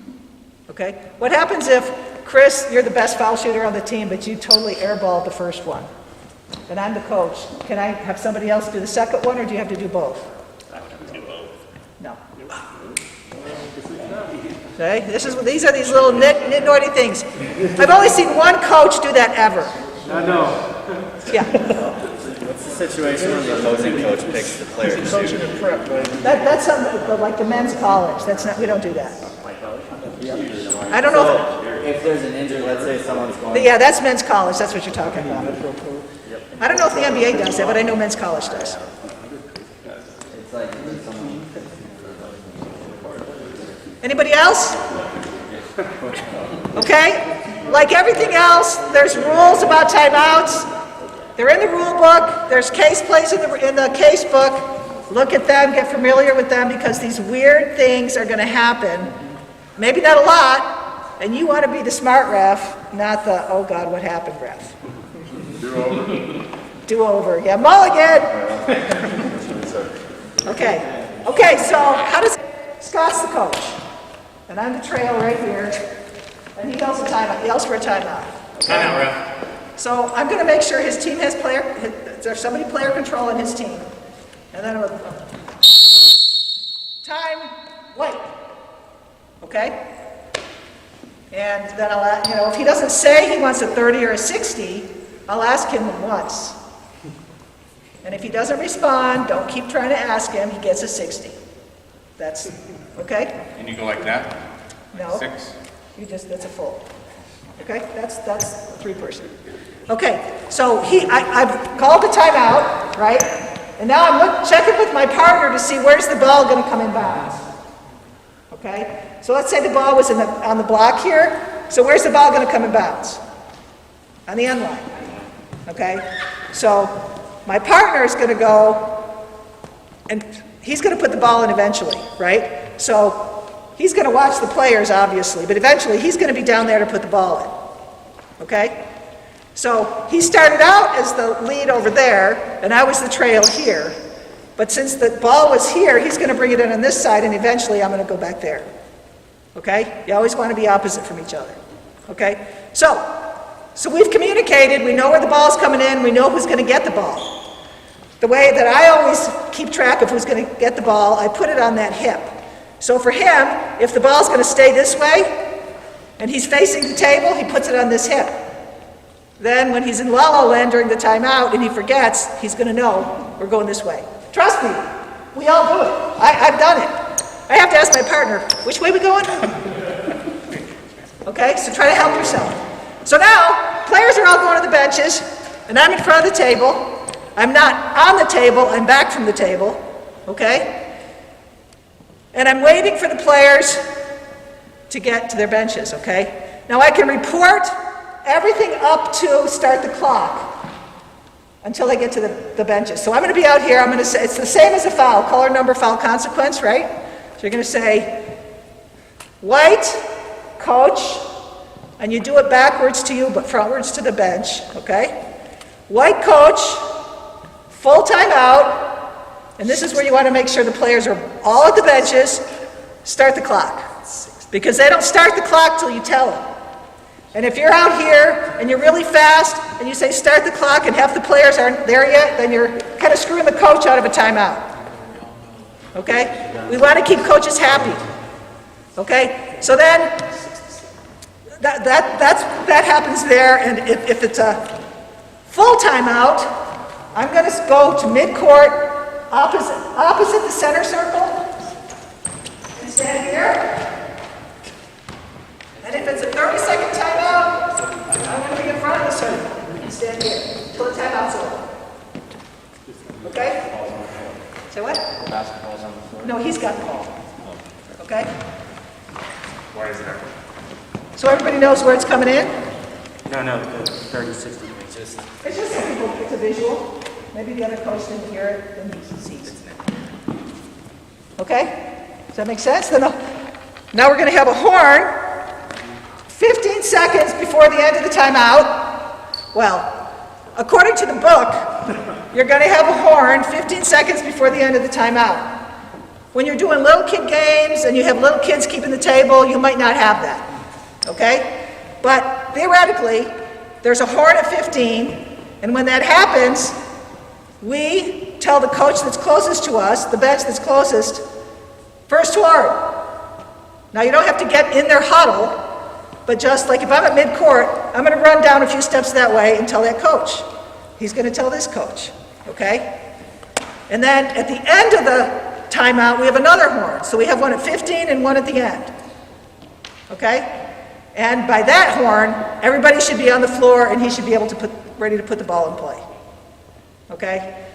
Okay? What happens if, Chris, you're the best foul shooter on the team, but you totally airballed the first one? And I'm the coach. Can I have somebody else do the second one, or do you have to do both? I would have to do both. No. Okay? These are these little nitty things. I've only seen one coach do that ever. No. Yeah. What's the situation when the opposing coach picks the player to shoot? That's something like the men's college. We don't do that. I don't know. If there's an injury, let's say someone's going. Yeah, that's men's college. That's what you're talking about. I don't know if the NBA does that, but I know men's college does. It's like someone. Anybody else? Okay? Like everything else, there's rules about timeouts. They're in the rule book. There's case plays in the case book. Look at them, get familiar with them, because these weird things are going to happen. Maybe not a lot, and you want to be the smart ref, not the, oh God, what happened ref. Do over. Yeah, mulligan. Okay. Okay, so how does Scott's the coach, and I'm the trail right here, and he yells a timeout. He yells for a timeout. Timeout, ref. So I'm going to make sure his team has there's somebody player control in his team, and then I'm going to time wait. Okay. And then I'll, if he doesn't say he wants a 30 or a 60, I'll ask him once. And if he doesn't respond, don't keep trying to ask him, he gets a 60. That's, okay? And you go like that? No. 6? That's a full. Okay? That's a 3-person. Okay, so I've called the timeout, right? And now I'm checking with my partner to see where's the ball going to come in bounds. Okay? So let's say the ball was on the block here. So where's the ball going to come in bounds? On the end line. Okay? So my partner is going to go, and he's going to put the ball in eventually, right? So he's going to watch the players, obviously, but eventually he's going to be down there to put the ball in. Okay? So he started out as the lead over there, and I was the trail here. But since the ball was here, he's going to bring it in on this side, and eventually I'm going to go back there. Okay? You always want to be opposite from each other. Okay? So we've communicated, we know where the ball's coming in, we know who's going to get the ball. The way that I always keep track of who's going to get the ball, I put it on that hip. So for him, if the ball's going to stay this way, and he's facing the table, he puts it on this hip. Then when he's in la-la land during the timeout and he forgets, he's going to know we're going this way. Trust me, we all do it. I've done it. I have to ask my partner, which way we going? Okay, so try to help yourself. So now, players are all going to the benches, and I'm in front of the table. I'm not on the table, I'm back from the table, okay? And I'm waiting for the players to get to their benches, okay? Now I can report everything up to start the clock until they get to the benches. So I'm going to be out here, I'm going to say, it's the same as a foul, color, number, foul, consequence, right? So you're going to say, white, coach, and you do it backwards to you, but frontwards to the bench, okay? White coach, full timeout, and this is where you want to make sure the players are all at the benches, start the clock. Because they don't start the clock till you tell them. And if you're out here and you're really fast and you say start the clock and half the players aren't there yet, then you're kind of screwing the coach out of a timeout. Okay? We want to keep coaches happy. Okay? So then that happens there, and if it's a full timeout, I'm going to go to midcourt, opposite the center circle, and stand here. And if it's a 30-second timeout, I'm going to be in front of the circle and stand here until the timeout's over. Okay? Say what? The basketball's on the floor. No, he's got the ball. Okay? Why is that? So everybody knows where it's coming in? No, the 30, 60. It's just it's a visual. Maybe the other coach didn't hear it, then he sees it. Okay? Does that make sense? Then now we're going to have a horn 15 seconds before the end of the timeout. Well, according to the book, you're going to have a horn 15 seconds before the end of the timeout. When you're doing little kid games and you have little kids keeping the table, you might not have that. Okay? But theoretically, there's a horn at 15, and when that happens, we tell the coach that's closest to us, the bench that's closest, first horn. Now you don't have to get in their huddle, but just like if I'm at midcourt, I'm going to run down a few steps that way and tell that coach. He's going to tell this coach, okay? And then at the end of the timeout, we have another horn. So we have one at 15 and one at the end, okay? And by that horn, everybody should be on the floor and he should be able to ready to put the ball in play, okay?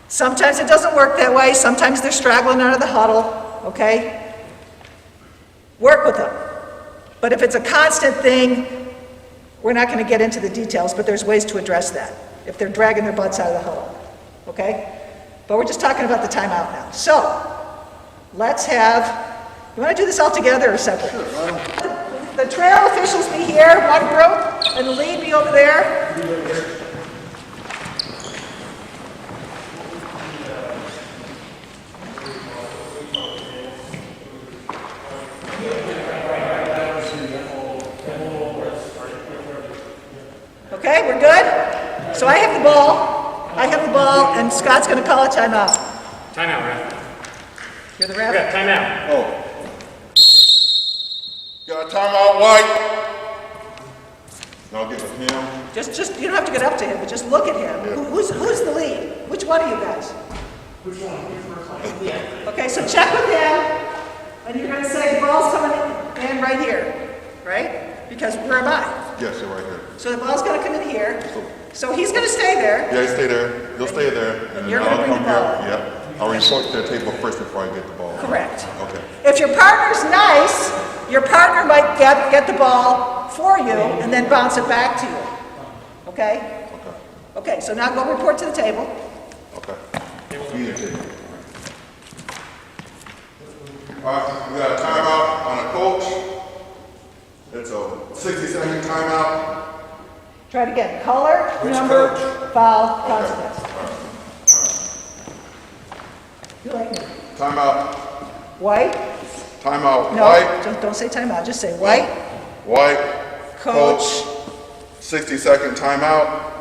Sometimes it doesn't work that way. Sometimes they're straggling out of the huddle, okay? Work with them. But if it's a constant thing, we're not going to get into the details, but there's ways to address that if they're dragging their butts out of the huddle, okay? But we're just talking about the timeout now. So, let's have, you want to do this all together or separate? Sure. The trail officials be here, one group, and the lead be over there. So I have the ball. I have the ball, and Scott's going to call a timeout. Timeout, ref. You're the ref? Ref, timeout. Oh. Got a timeout, White. I'll give it to him. Just you don't have to get up to him, but just look at him. Yeah. Who's the lead? Which one of you guys? Okay, so check with him, and you're going to say the ball's coming in right here, right? Because where am I? Yes, you're right here. So the ball's going to come in here. So he's going to stay there. Yeah, you stay there. You'll stay there. And you're gonna bring the ball. Yep. I'll report to the table first before I get the ball. Correct. Okay. If your partner's nice, your partner might get the ball for you and then bounce it back to you. Okay? Okay. Okay, so now go report to the table. Okay. You need to. All right, we got a timeout on a coach. It's a 60-second timeout. Try it again. Color, Which number, coach? foul, Okay. consequence. You like me? Timeout. White? Timeout. No, White. don't say timeout. Just say white. White. Coach. 60-second timeout.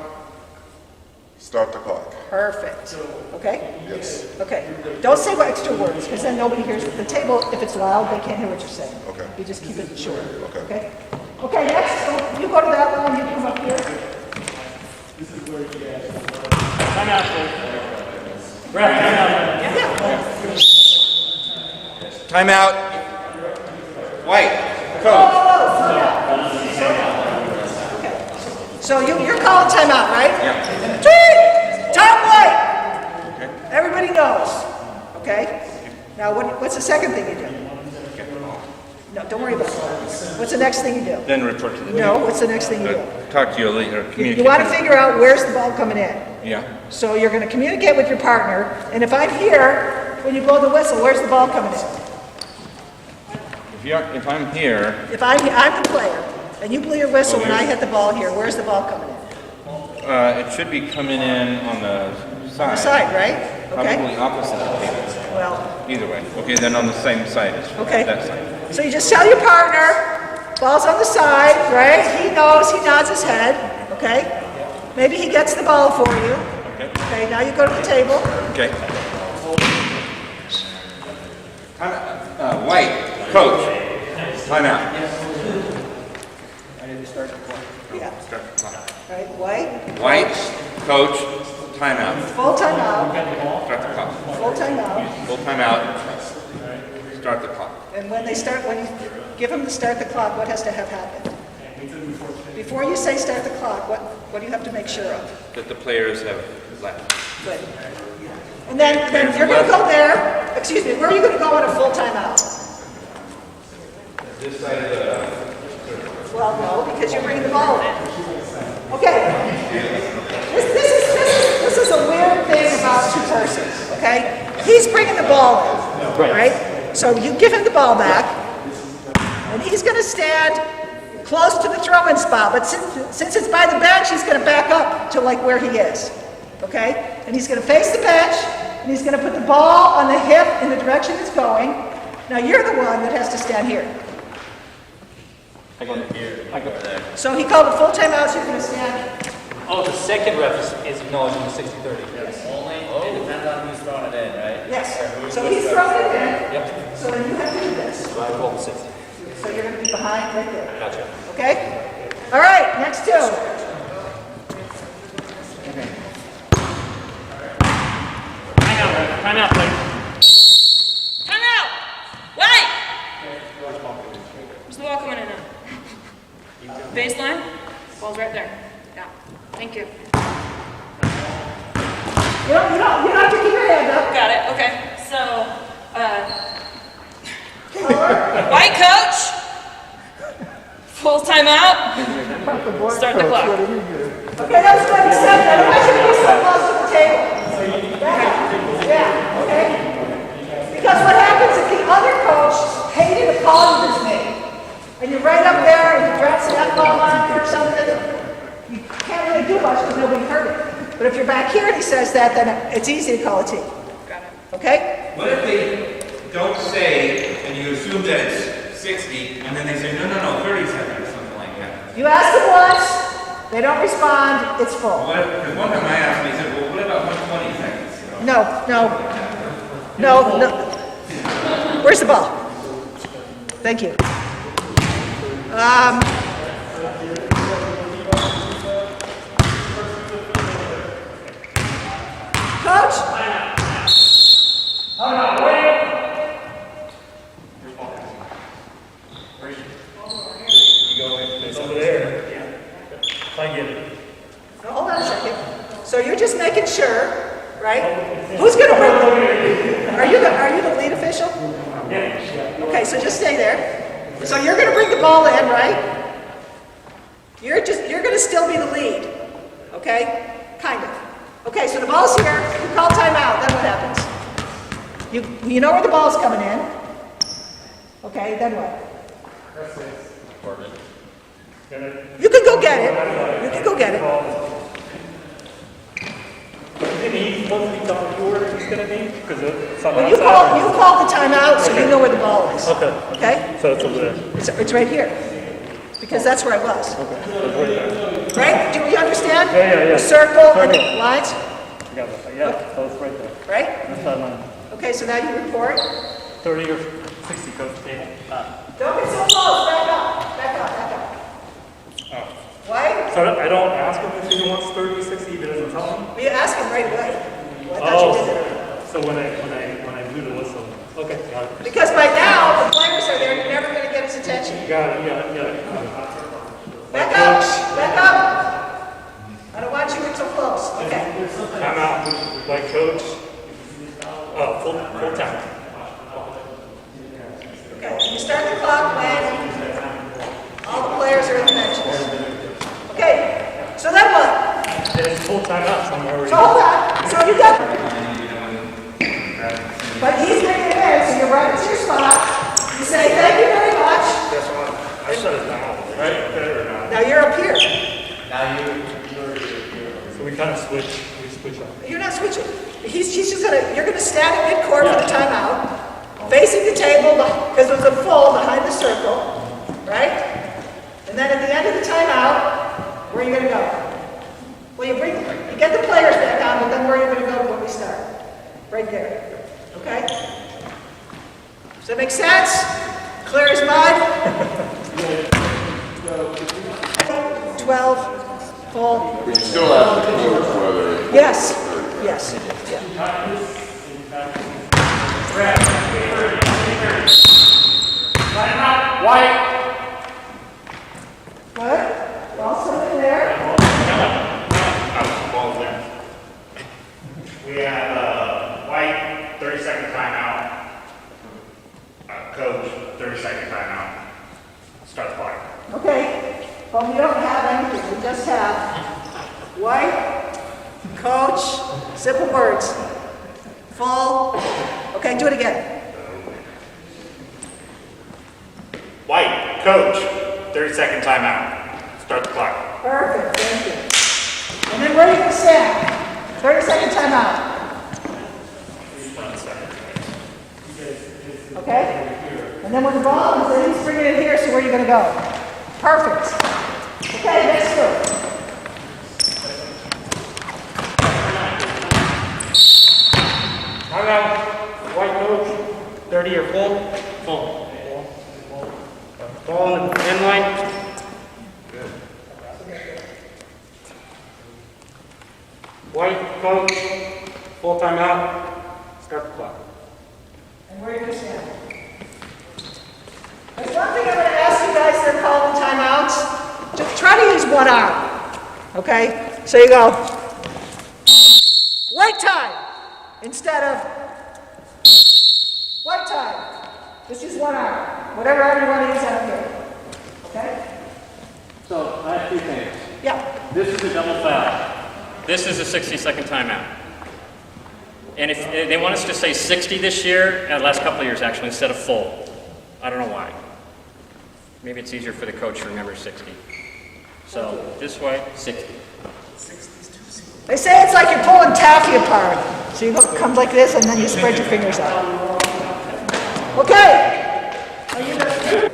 Start the clock. Perfect. Okay? Yes. Okay. Don't say extra words, because then nobody hears it. The table, if it's loud, they can't hear what you're saying. Okay. You just keep it short. Okay. Okay? Okay, next, so you go to that one, you come up here. Timeout, please. Ref, timeout. Timeout. White. So you're calling timeout, right? Yeah. Time White! Everybody knows. Okay? Now, what's the second thing you do? No, don't worry about it. What's the next thing you do? Then report to the No, what's the next thing you do? Talk to you later. You want to figure out where's the ball coming in. Yeah. So you're going to communicate with your partner, and if I'm here, when you blow the whistle, where's the ball coming in? If I'm here, If I'm the player, and you blow your whistle when I hit the ball here, where's the ball coming in? it should be coming in on the side. On the side, right? Okay. Probably opposite the table. Well, Either way. Okay, then on the same side as okay. that side. So you just tell your partner, ball's on the side, right? He knows, he nods his head, okay? Maybe he gets the ball for you. Okay, now you go to the table. Okay. White, coach, timeout. Yeah. Right, white, White, coach, timeout. full timeout, Start the clock. full timeout. Full timeout. Start the clock. And when you give him to start the clock, what has to have happened? Before you say start the clock, what do you have to make sure of? That the players have left. Good. And then you're going to go there. Excuse me, where are you going to go on a full timeout? This side of the... Well, no, because you're bringing the ball in. Okay. This is a weird thing about two persons, okay? He's bringing the ball in, right? So you give him the ball back, and he's going to stand close to the throw-in spot, but since it's by the bench, he's going to back up to like where he is, okay? And he's going to face the bench, and he's going to put the ball on the hip in the direction it's going. Now you're the one that has to stand here. I go here. I go there. So he called a full timeout, so you're going to stand. Oh, the second ref is acknowledging the 60-30. It depends on who's throwing it in, right? Yes. So he's throwing it in. Yep. So then you have to do this. So I call the 60. So you're going to be behind right there. Gotcha. Okay? All right, next two. Timeout, ref. Timeout, please. Timeout! White! Where's the ball coming in now? Baseline? Ball's right there. Yeah. Thank you. You don't have to keep your hand up. Got it. Okay. So, white coach. Full timeout. Start the clock. Okay, that's what he said. I don't want you to be so close to the table. Yeah, okay? Because what happens if the other coach hated to call you his name, and you're right up there and you drop that ball on or something, you can't really do much because nobody heard it. But if you're back here and he says that, then it's easy to call a team. Got it. Okay? What if they don't say, and you assume that it's 60, and then they say, no, 30 seconds, something like that? You ask them once, They don't respond, it's full. Because one time I asked me, he said, well, what about 120 seconds? No. Where's the ball? Thank you. Coach? Oh, no, wait. It's over there. I get it. Now, hold on a second. So you're just making sure, right? Who's going to bring the... Are you the lead official? Yeah. Okay, so just stay there. So you're going to bring the ball in, right? You're going to still be the lead. Okay? Kind of. Okay, so the ball's here. You call timeout. Then what happens? You know where the ball's coming in. Okay, then what? You can go get it. You can go get it. Isn't he supposed to be telling you where he's going to be? Because it's on Well, that you side. call the timeout so you know where the ball is. Okay. Okay? So it's over there. It's right here. Because that's where I was. Okay. So it's right there. Right? Do you understand? Yeah. The circle and the lines? Yeah, so it's right there. Right? That's that line. Okay, so now you report. 30 or 60 coach table. Don't get so close. Back up. Why? So I don't ask him if he wants 30 or 60, he doesn't tell me? Well, you ask him right away. Well, I thought you did it. So when I do the whistle. Okay, got it. Because by now, the players are there, you're never going to get his attention. Got it. Back up. I don't want you to get so close. Okay. I'm out. My coach. Full time. Okay. You start the clock when all the players are in the benches. Okay. So then what? It's full time out somewhere. So hold on. So you got... But he's bringing it in, so you're right to your spot. You say, thank you very much. Guess what? I shut it down. Right? Better or not? Now you're up here. So we kind of switch. We switch up. You're not switching. He's just you're gonna stand at midcourt for the timeout, facing the table, because there's a full behind the circle, right? And then at the end of the timeout, where are you gonna go? Well, you get the players back on, but then where are you gonna go when we start? Right there, okay? Does that make sense? Clear as mud? 12, full. We still have to coach whether. Yes. Yeah. White. What? Ball something there? Ball's there. We have White, 30-second timeout. Coach, 30-second timeout. Start the clock. Okay. Well, we don't have anything. We just have white, coach, simple words. Full. Okay, do it again. White, coach, 30-second timeout. Start the clock. Perfect. Thank you. And then where are you going to stand? 30-second timeout. Okay? And then when the ball is in, he's bringing it here, so where are you going to go? Perfect. Okay, next group. Timeout. White coach. 30 or full? Full. Ball in the end line. White coach. Full timeout. Start the clock. And where are you going to stand? There's one thing I'm going to ask you guys that are calling timeouts. Just try to use one arm. Okay? So you go, white time, instead of white time. Just use one arm. Whatever arm you want to use out here. Okay? So I have two things. Yeah. This is a double foul. This is a 60-second timeout. And if they want us to say 60 this year, the last couple of years actually, instead of full. I don't know why. Maybe it's easier for the coach to remember 60. So this way, 60. They say it's like you're pulling taffy apart. So you come like this and then you spread your fingers out. Okay. Are you ready?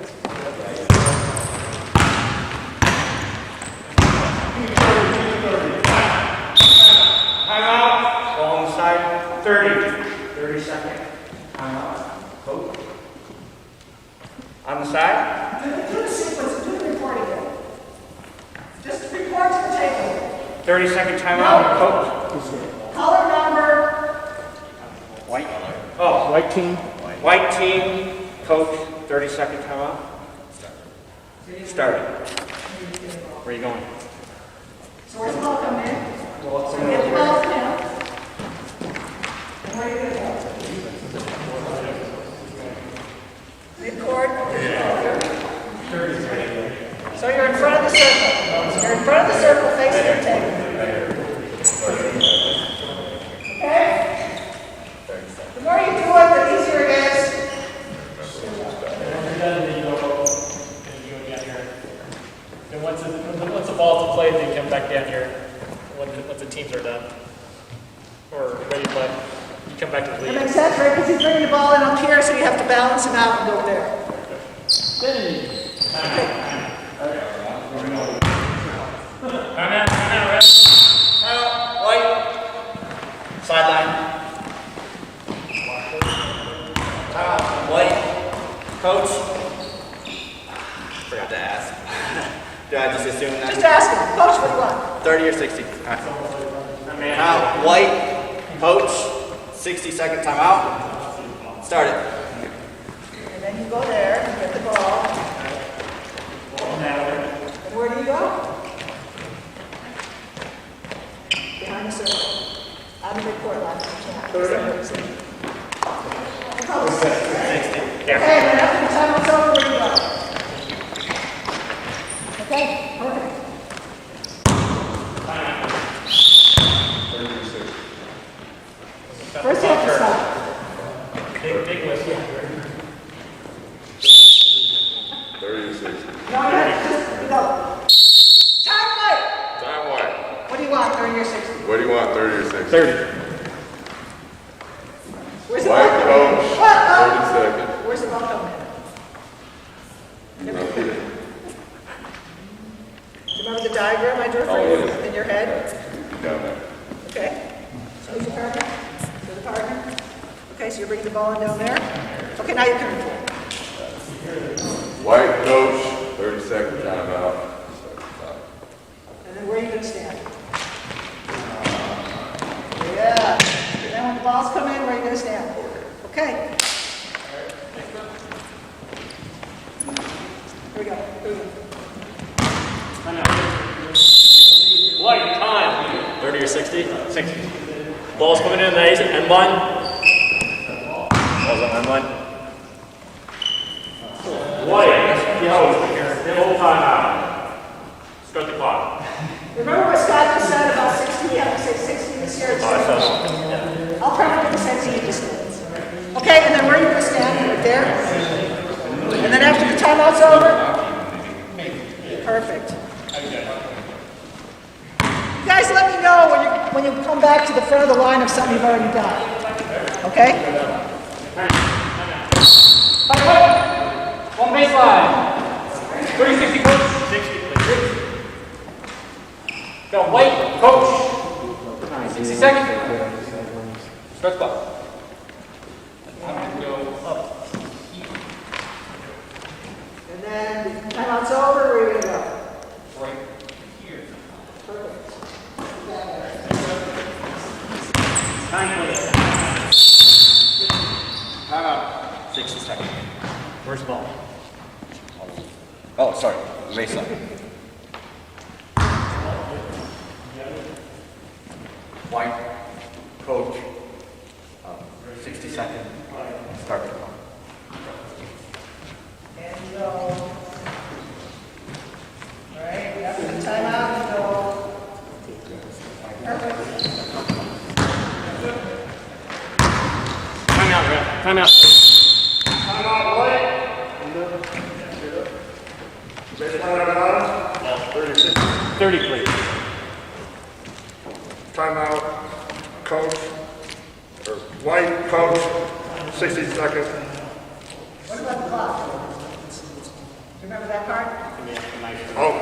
30-second timeout. Coach. On the side. Do the sequence, do the report again. Just report to the table. 30-second timeout. Coach. Color number. White. Oh, white team. White team. Coach. 30-second timeout. Start it. Where are you going? So where's the ball coming in? So get the ball down. And where are you going to go? Record. So you're in front of the circle. You're in front of the circle facing your table. Okay? The more you do it, the easier it is. And once the ball's played, they come back down here. Once the teams are done or ready to play, you come back to the That lead. makes sense, right? Because he's bringing the ball in up here, so you have to balance him out and go there. Timeout, ref. White. Sideline. White. Coach. Forgot to ask. Do I just assume that? Just ask him, Coach, what do you want? 30 or 60? White. Coach. 60-second timeout. Start it. And then you go there and get the ball. And where do you go? Behind the circle. On the report line. Okay, then after the timeout's over, where do you go? Okay, perfect. First you have to stop. Big list. 30 to 60. No, you have to just go. Time white. Time white. What do you want, 30 or 60? What do you want, 30 or 60? 30. Where's the White ball coach, coming in? What? 30 seconds. Where's the ball coming in? Do you remember the diagram I drew for you in your head? Down there. Okay. So who's your partner? You're the partner? Okay, so you're bringing the ball in down there? Okay, now you can report. White coach, 30-second timeout. And then where are you going to stand? Yeah. And then when the balls come in, where are you going to stand? Okay. Here we go. White time. 30 or 60? 60. Ball's coming in nice and one. Ball's on one. White. Full timeout. Start the clock. Remember what Scott just said about 60? You have to say 60 this year. I'll probably do the same thing you just did. Okay, and then where are you going to stand? Right there? And then after the timeout's over? Perfect. You guys let me know when you come back to the front of the line of something you've already done. Okay? One baseline. 30, 60, coach. 60, please. Go, white, coach. 60 seconds. Start the clock. And then timeout's over, where are you going to go? Right here. Perfect. Time out. 60 seconds. Where's the ball? Oh, sorry. Baseline. White, coach, 60 seconds. Start the clock. And you go. All right, after the timeout, you go. Perfect. Timeout, ref. Timeout. Timeout, White. Baseline of it on? 30 or 60. 30, please. Timeout, coach, or White, coach, 60 seconds. What about the clock? Do you remember that part? Oh,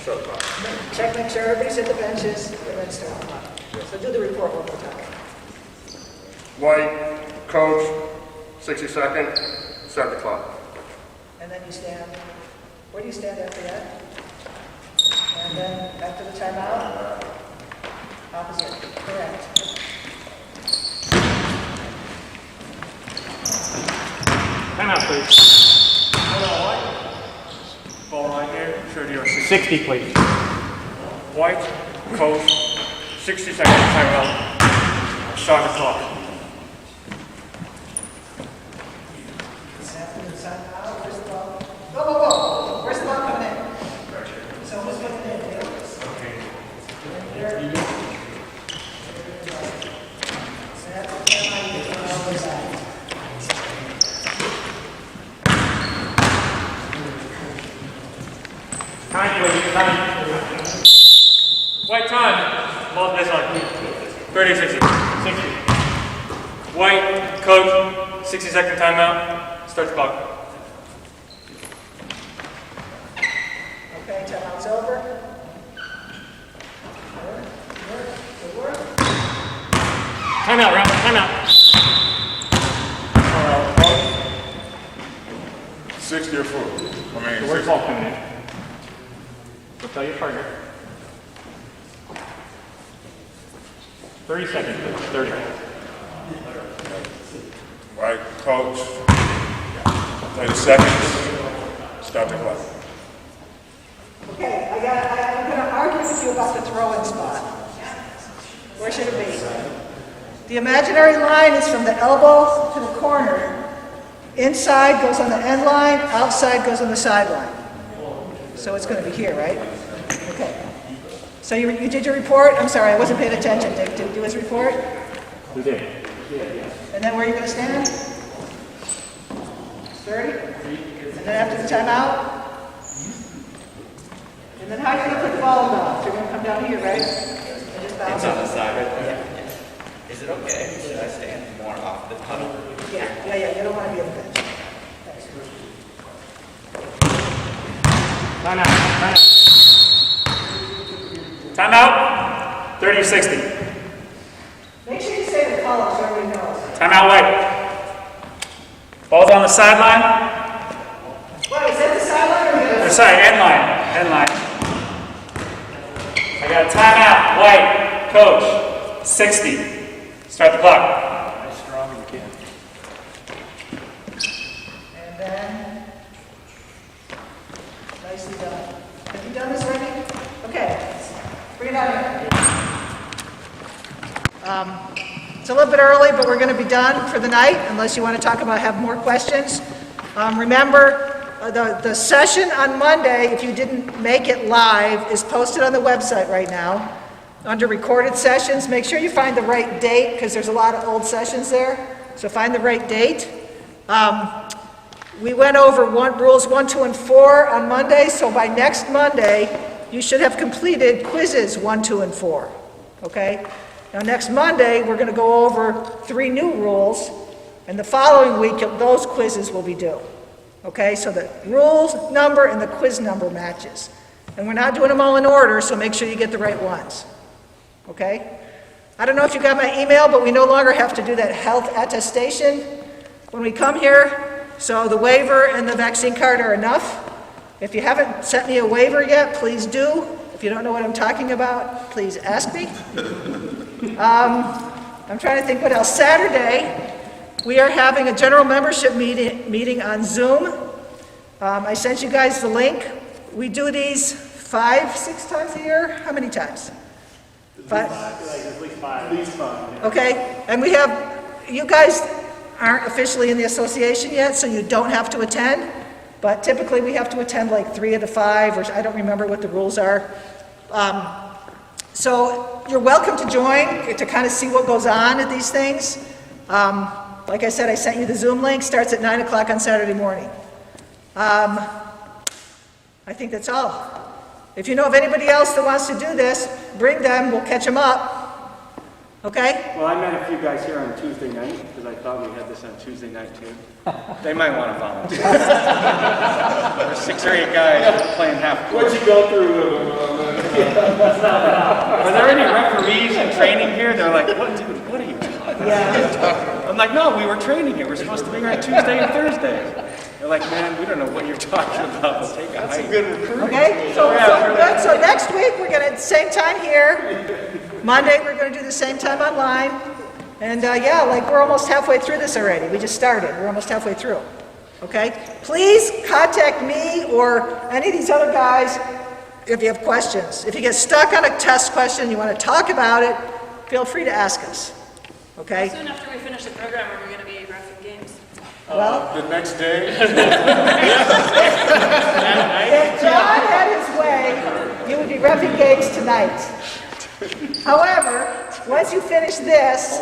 shut up. Check, make sure everybody's at the benches, and then start the clock. So do the report one more time. White, coach, 60 seconds, start the clock. And then you stand. Where do you stand after that? And then after the timeout? Opposite. Correct. Timeout, please. Ball line here, 30 or 60. 60, please. White, coach, 60 seconds timeout. Start the clock. After the timeout, where's the ball? Whoa. Where's the ball coming in? So who's putting it in? Okay. There. So after the timeout, you get all the side. Time, please. Time. White time. Ball this on. 30, 60. 60. White, coach, 60-second timeout. Start the clock. Okay, timeout's over. Good work. Timeout, round. Timeout. 60 or 4? I mean, Where's the ball coming in? Go tell your partner. 30 seconds, please. 30. White, coach, 30 seconds, start the clock. Okay, I'm going to argue with you about the throw-in spot. Where should it be? The imaginary line is from the elbow to the corner. Inside goes on the end line, outside goes on the sideline. So it's going to be here, right? Okay. So you did your report? I'm sorry, I wasn't paying attention. Did you do his report? We did. And then where are you going to stand? 30? And then after the timeout? And then how are you going to put the ball down? You're going to come down here, right? And just bounce It's on it. the side right there. Is it okay? Should I stand more off the puddle? Yeah, you don't want to be on the bench. Timeout. 30, 60. Make sure you say the column so everybody knows. Timeout, White. Ball's on the sideline. Wait, is that the sideline or the other? Sorry, end line. End line. I got a timeout. White. Coach. 60. Start the clock. As strong as you can. And then, nicely done. Have you done this already? Okay, bring it on in. It's a little bit early, but we're going to be done for the night, unless you want to talk about, have more questions. Remember, the session on Monday, if you didn't make it live, is posted on the website right now. Under recorded sessions, make sure you find the right date, because there's a lot of old sessions there. So find the right date. We went over rules 1, 2, and 4 on Monday, so by next Monday, you should have completed quizzes 1, 2, and 4. Okay? Now next Monday, we're going to go over 3 new rules, and the following week, those quizzes will be due. Okay? So the rules number and the quiz number matches. And we're not doing them all in order, so make sure you get the right ones. Okay? I don't know if you got my email, but we no longer have to do that health attestation when we come here. So the waiver and the vaccine card are enough. If you haven't sent me a waiver yet, please do. If you don't know what I'm talking about, please ask me. I'm trying to think what else. Saturday, we are having a general membership meeting on Zoom. I sent you guys the link. We do these 5, 6 times a year. How many times? 5? At least 5. Okay, and we have, you guys aren't officially in the association yet, so you don't have to attend, but typically we have to attend like 3 of the 5, or I don't remember what the rules are. So you're welcome to join to kind of see what goes on at these things. Like I said, I sent you the Zoom link, starts at 9 o'clock on Saturday morning. I think that's all. If you know of anybody else that wants to do this, bring them, we'll catch them up. Okay? Well, I met a few guys here on Tuesday night, because I thought we had this on Tuesday night too. They might want to volunteer. There's 6 or 8 guys playing half court. What'd you go through with them? Are there any referees in training here? They're like, what, dude, what are you talking about? Yeah. I'm like, no, we were training here. We're supposed to be here on Tuesday and Thursday. They're like, man, we don't know what you're talking about. Let's take a hike. Okay, so good. So next week, we're gonna, same time here. Monday, we're gonna do the same time online. And yeah, like we're almost halfway through this already. We just started. We're almost halfway through. Okay? Please contact me or any of these other guys if you have questions. If you get stuck on a test question and you want to talk about it, feel free to ask us. Okay? Soon after we finish the program, are we going to be graphic games? Well, The next day, if John had his way, you would be reffing games tonight. However, once you finish this,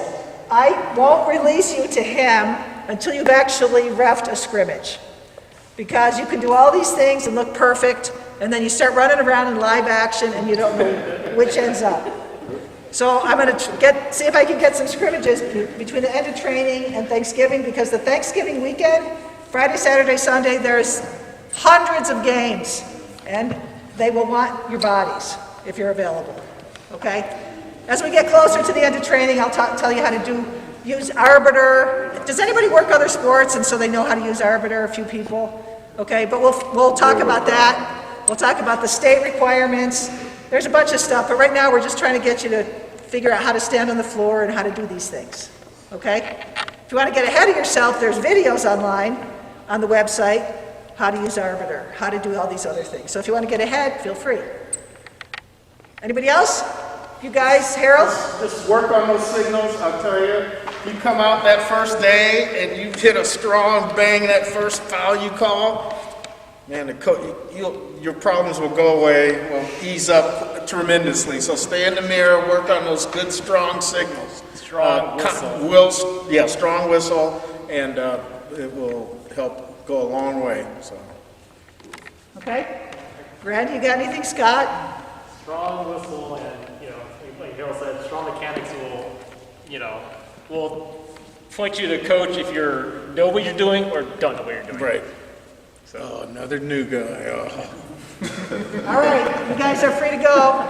I won't release you to him until you've actually reffed a scrimmage. Because you can do all these things and look perfect, and then you start running around in live action and you don't know which ends up. So I'm going to see if I can get some scrimmages between the end of training and Thanksgiving, because the Thanksgiving weekend, Friday, Saturday, Sunday, there's hundreds of games, and they will want your bodies if you're available. Okay? As we get closer to the end of training, I'll tell you how to use Arbiter. Does anybody work other sports and so they know how to use Arbiter? A few people. Okay, but we'll talk about that. We'll talk about the state requirements. There's a bunch of stuff, but right now we're just trying to get you to figure out how to stand on the floor and how to do these things. Okay? If you want to get ahead of yourself, there's videos online on the website, how to use Arbiter, how to do all these other things. So if you want to get ahead, feel free. Anybody else? You guys, Harold? just work on those signals. I'll tell you, you come out that first day and you hit a strong bang that first foul you call, man, your problems will go away, will ease up tremendously. So stay in the mirror, work on those good, strong signals. Strong whistle. Strong whistle, and it will help go a long way. So. Okay. Brad, you got anything, Scott? Strong whistle and, like Harold said, strong mechanics will point you to coach if you know what you're doing or don't know what you're doing. Right. So another new guy. Oh. All right, you guys are free to go.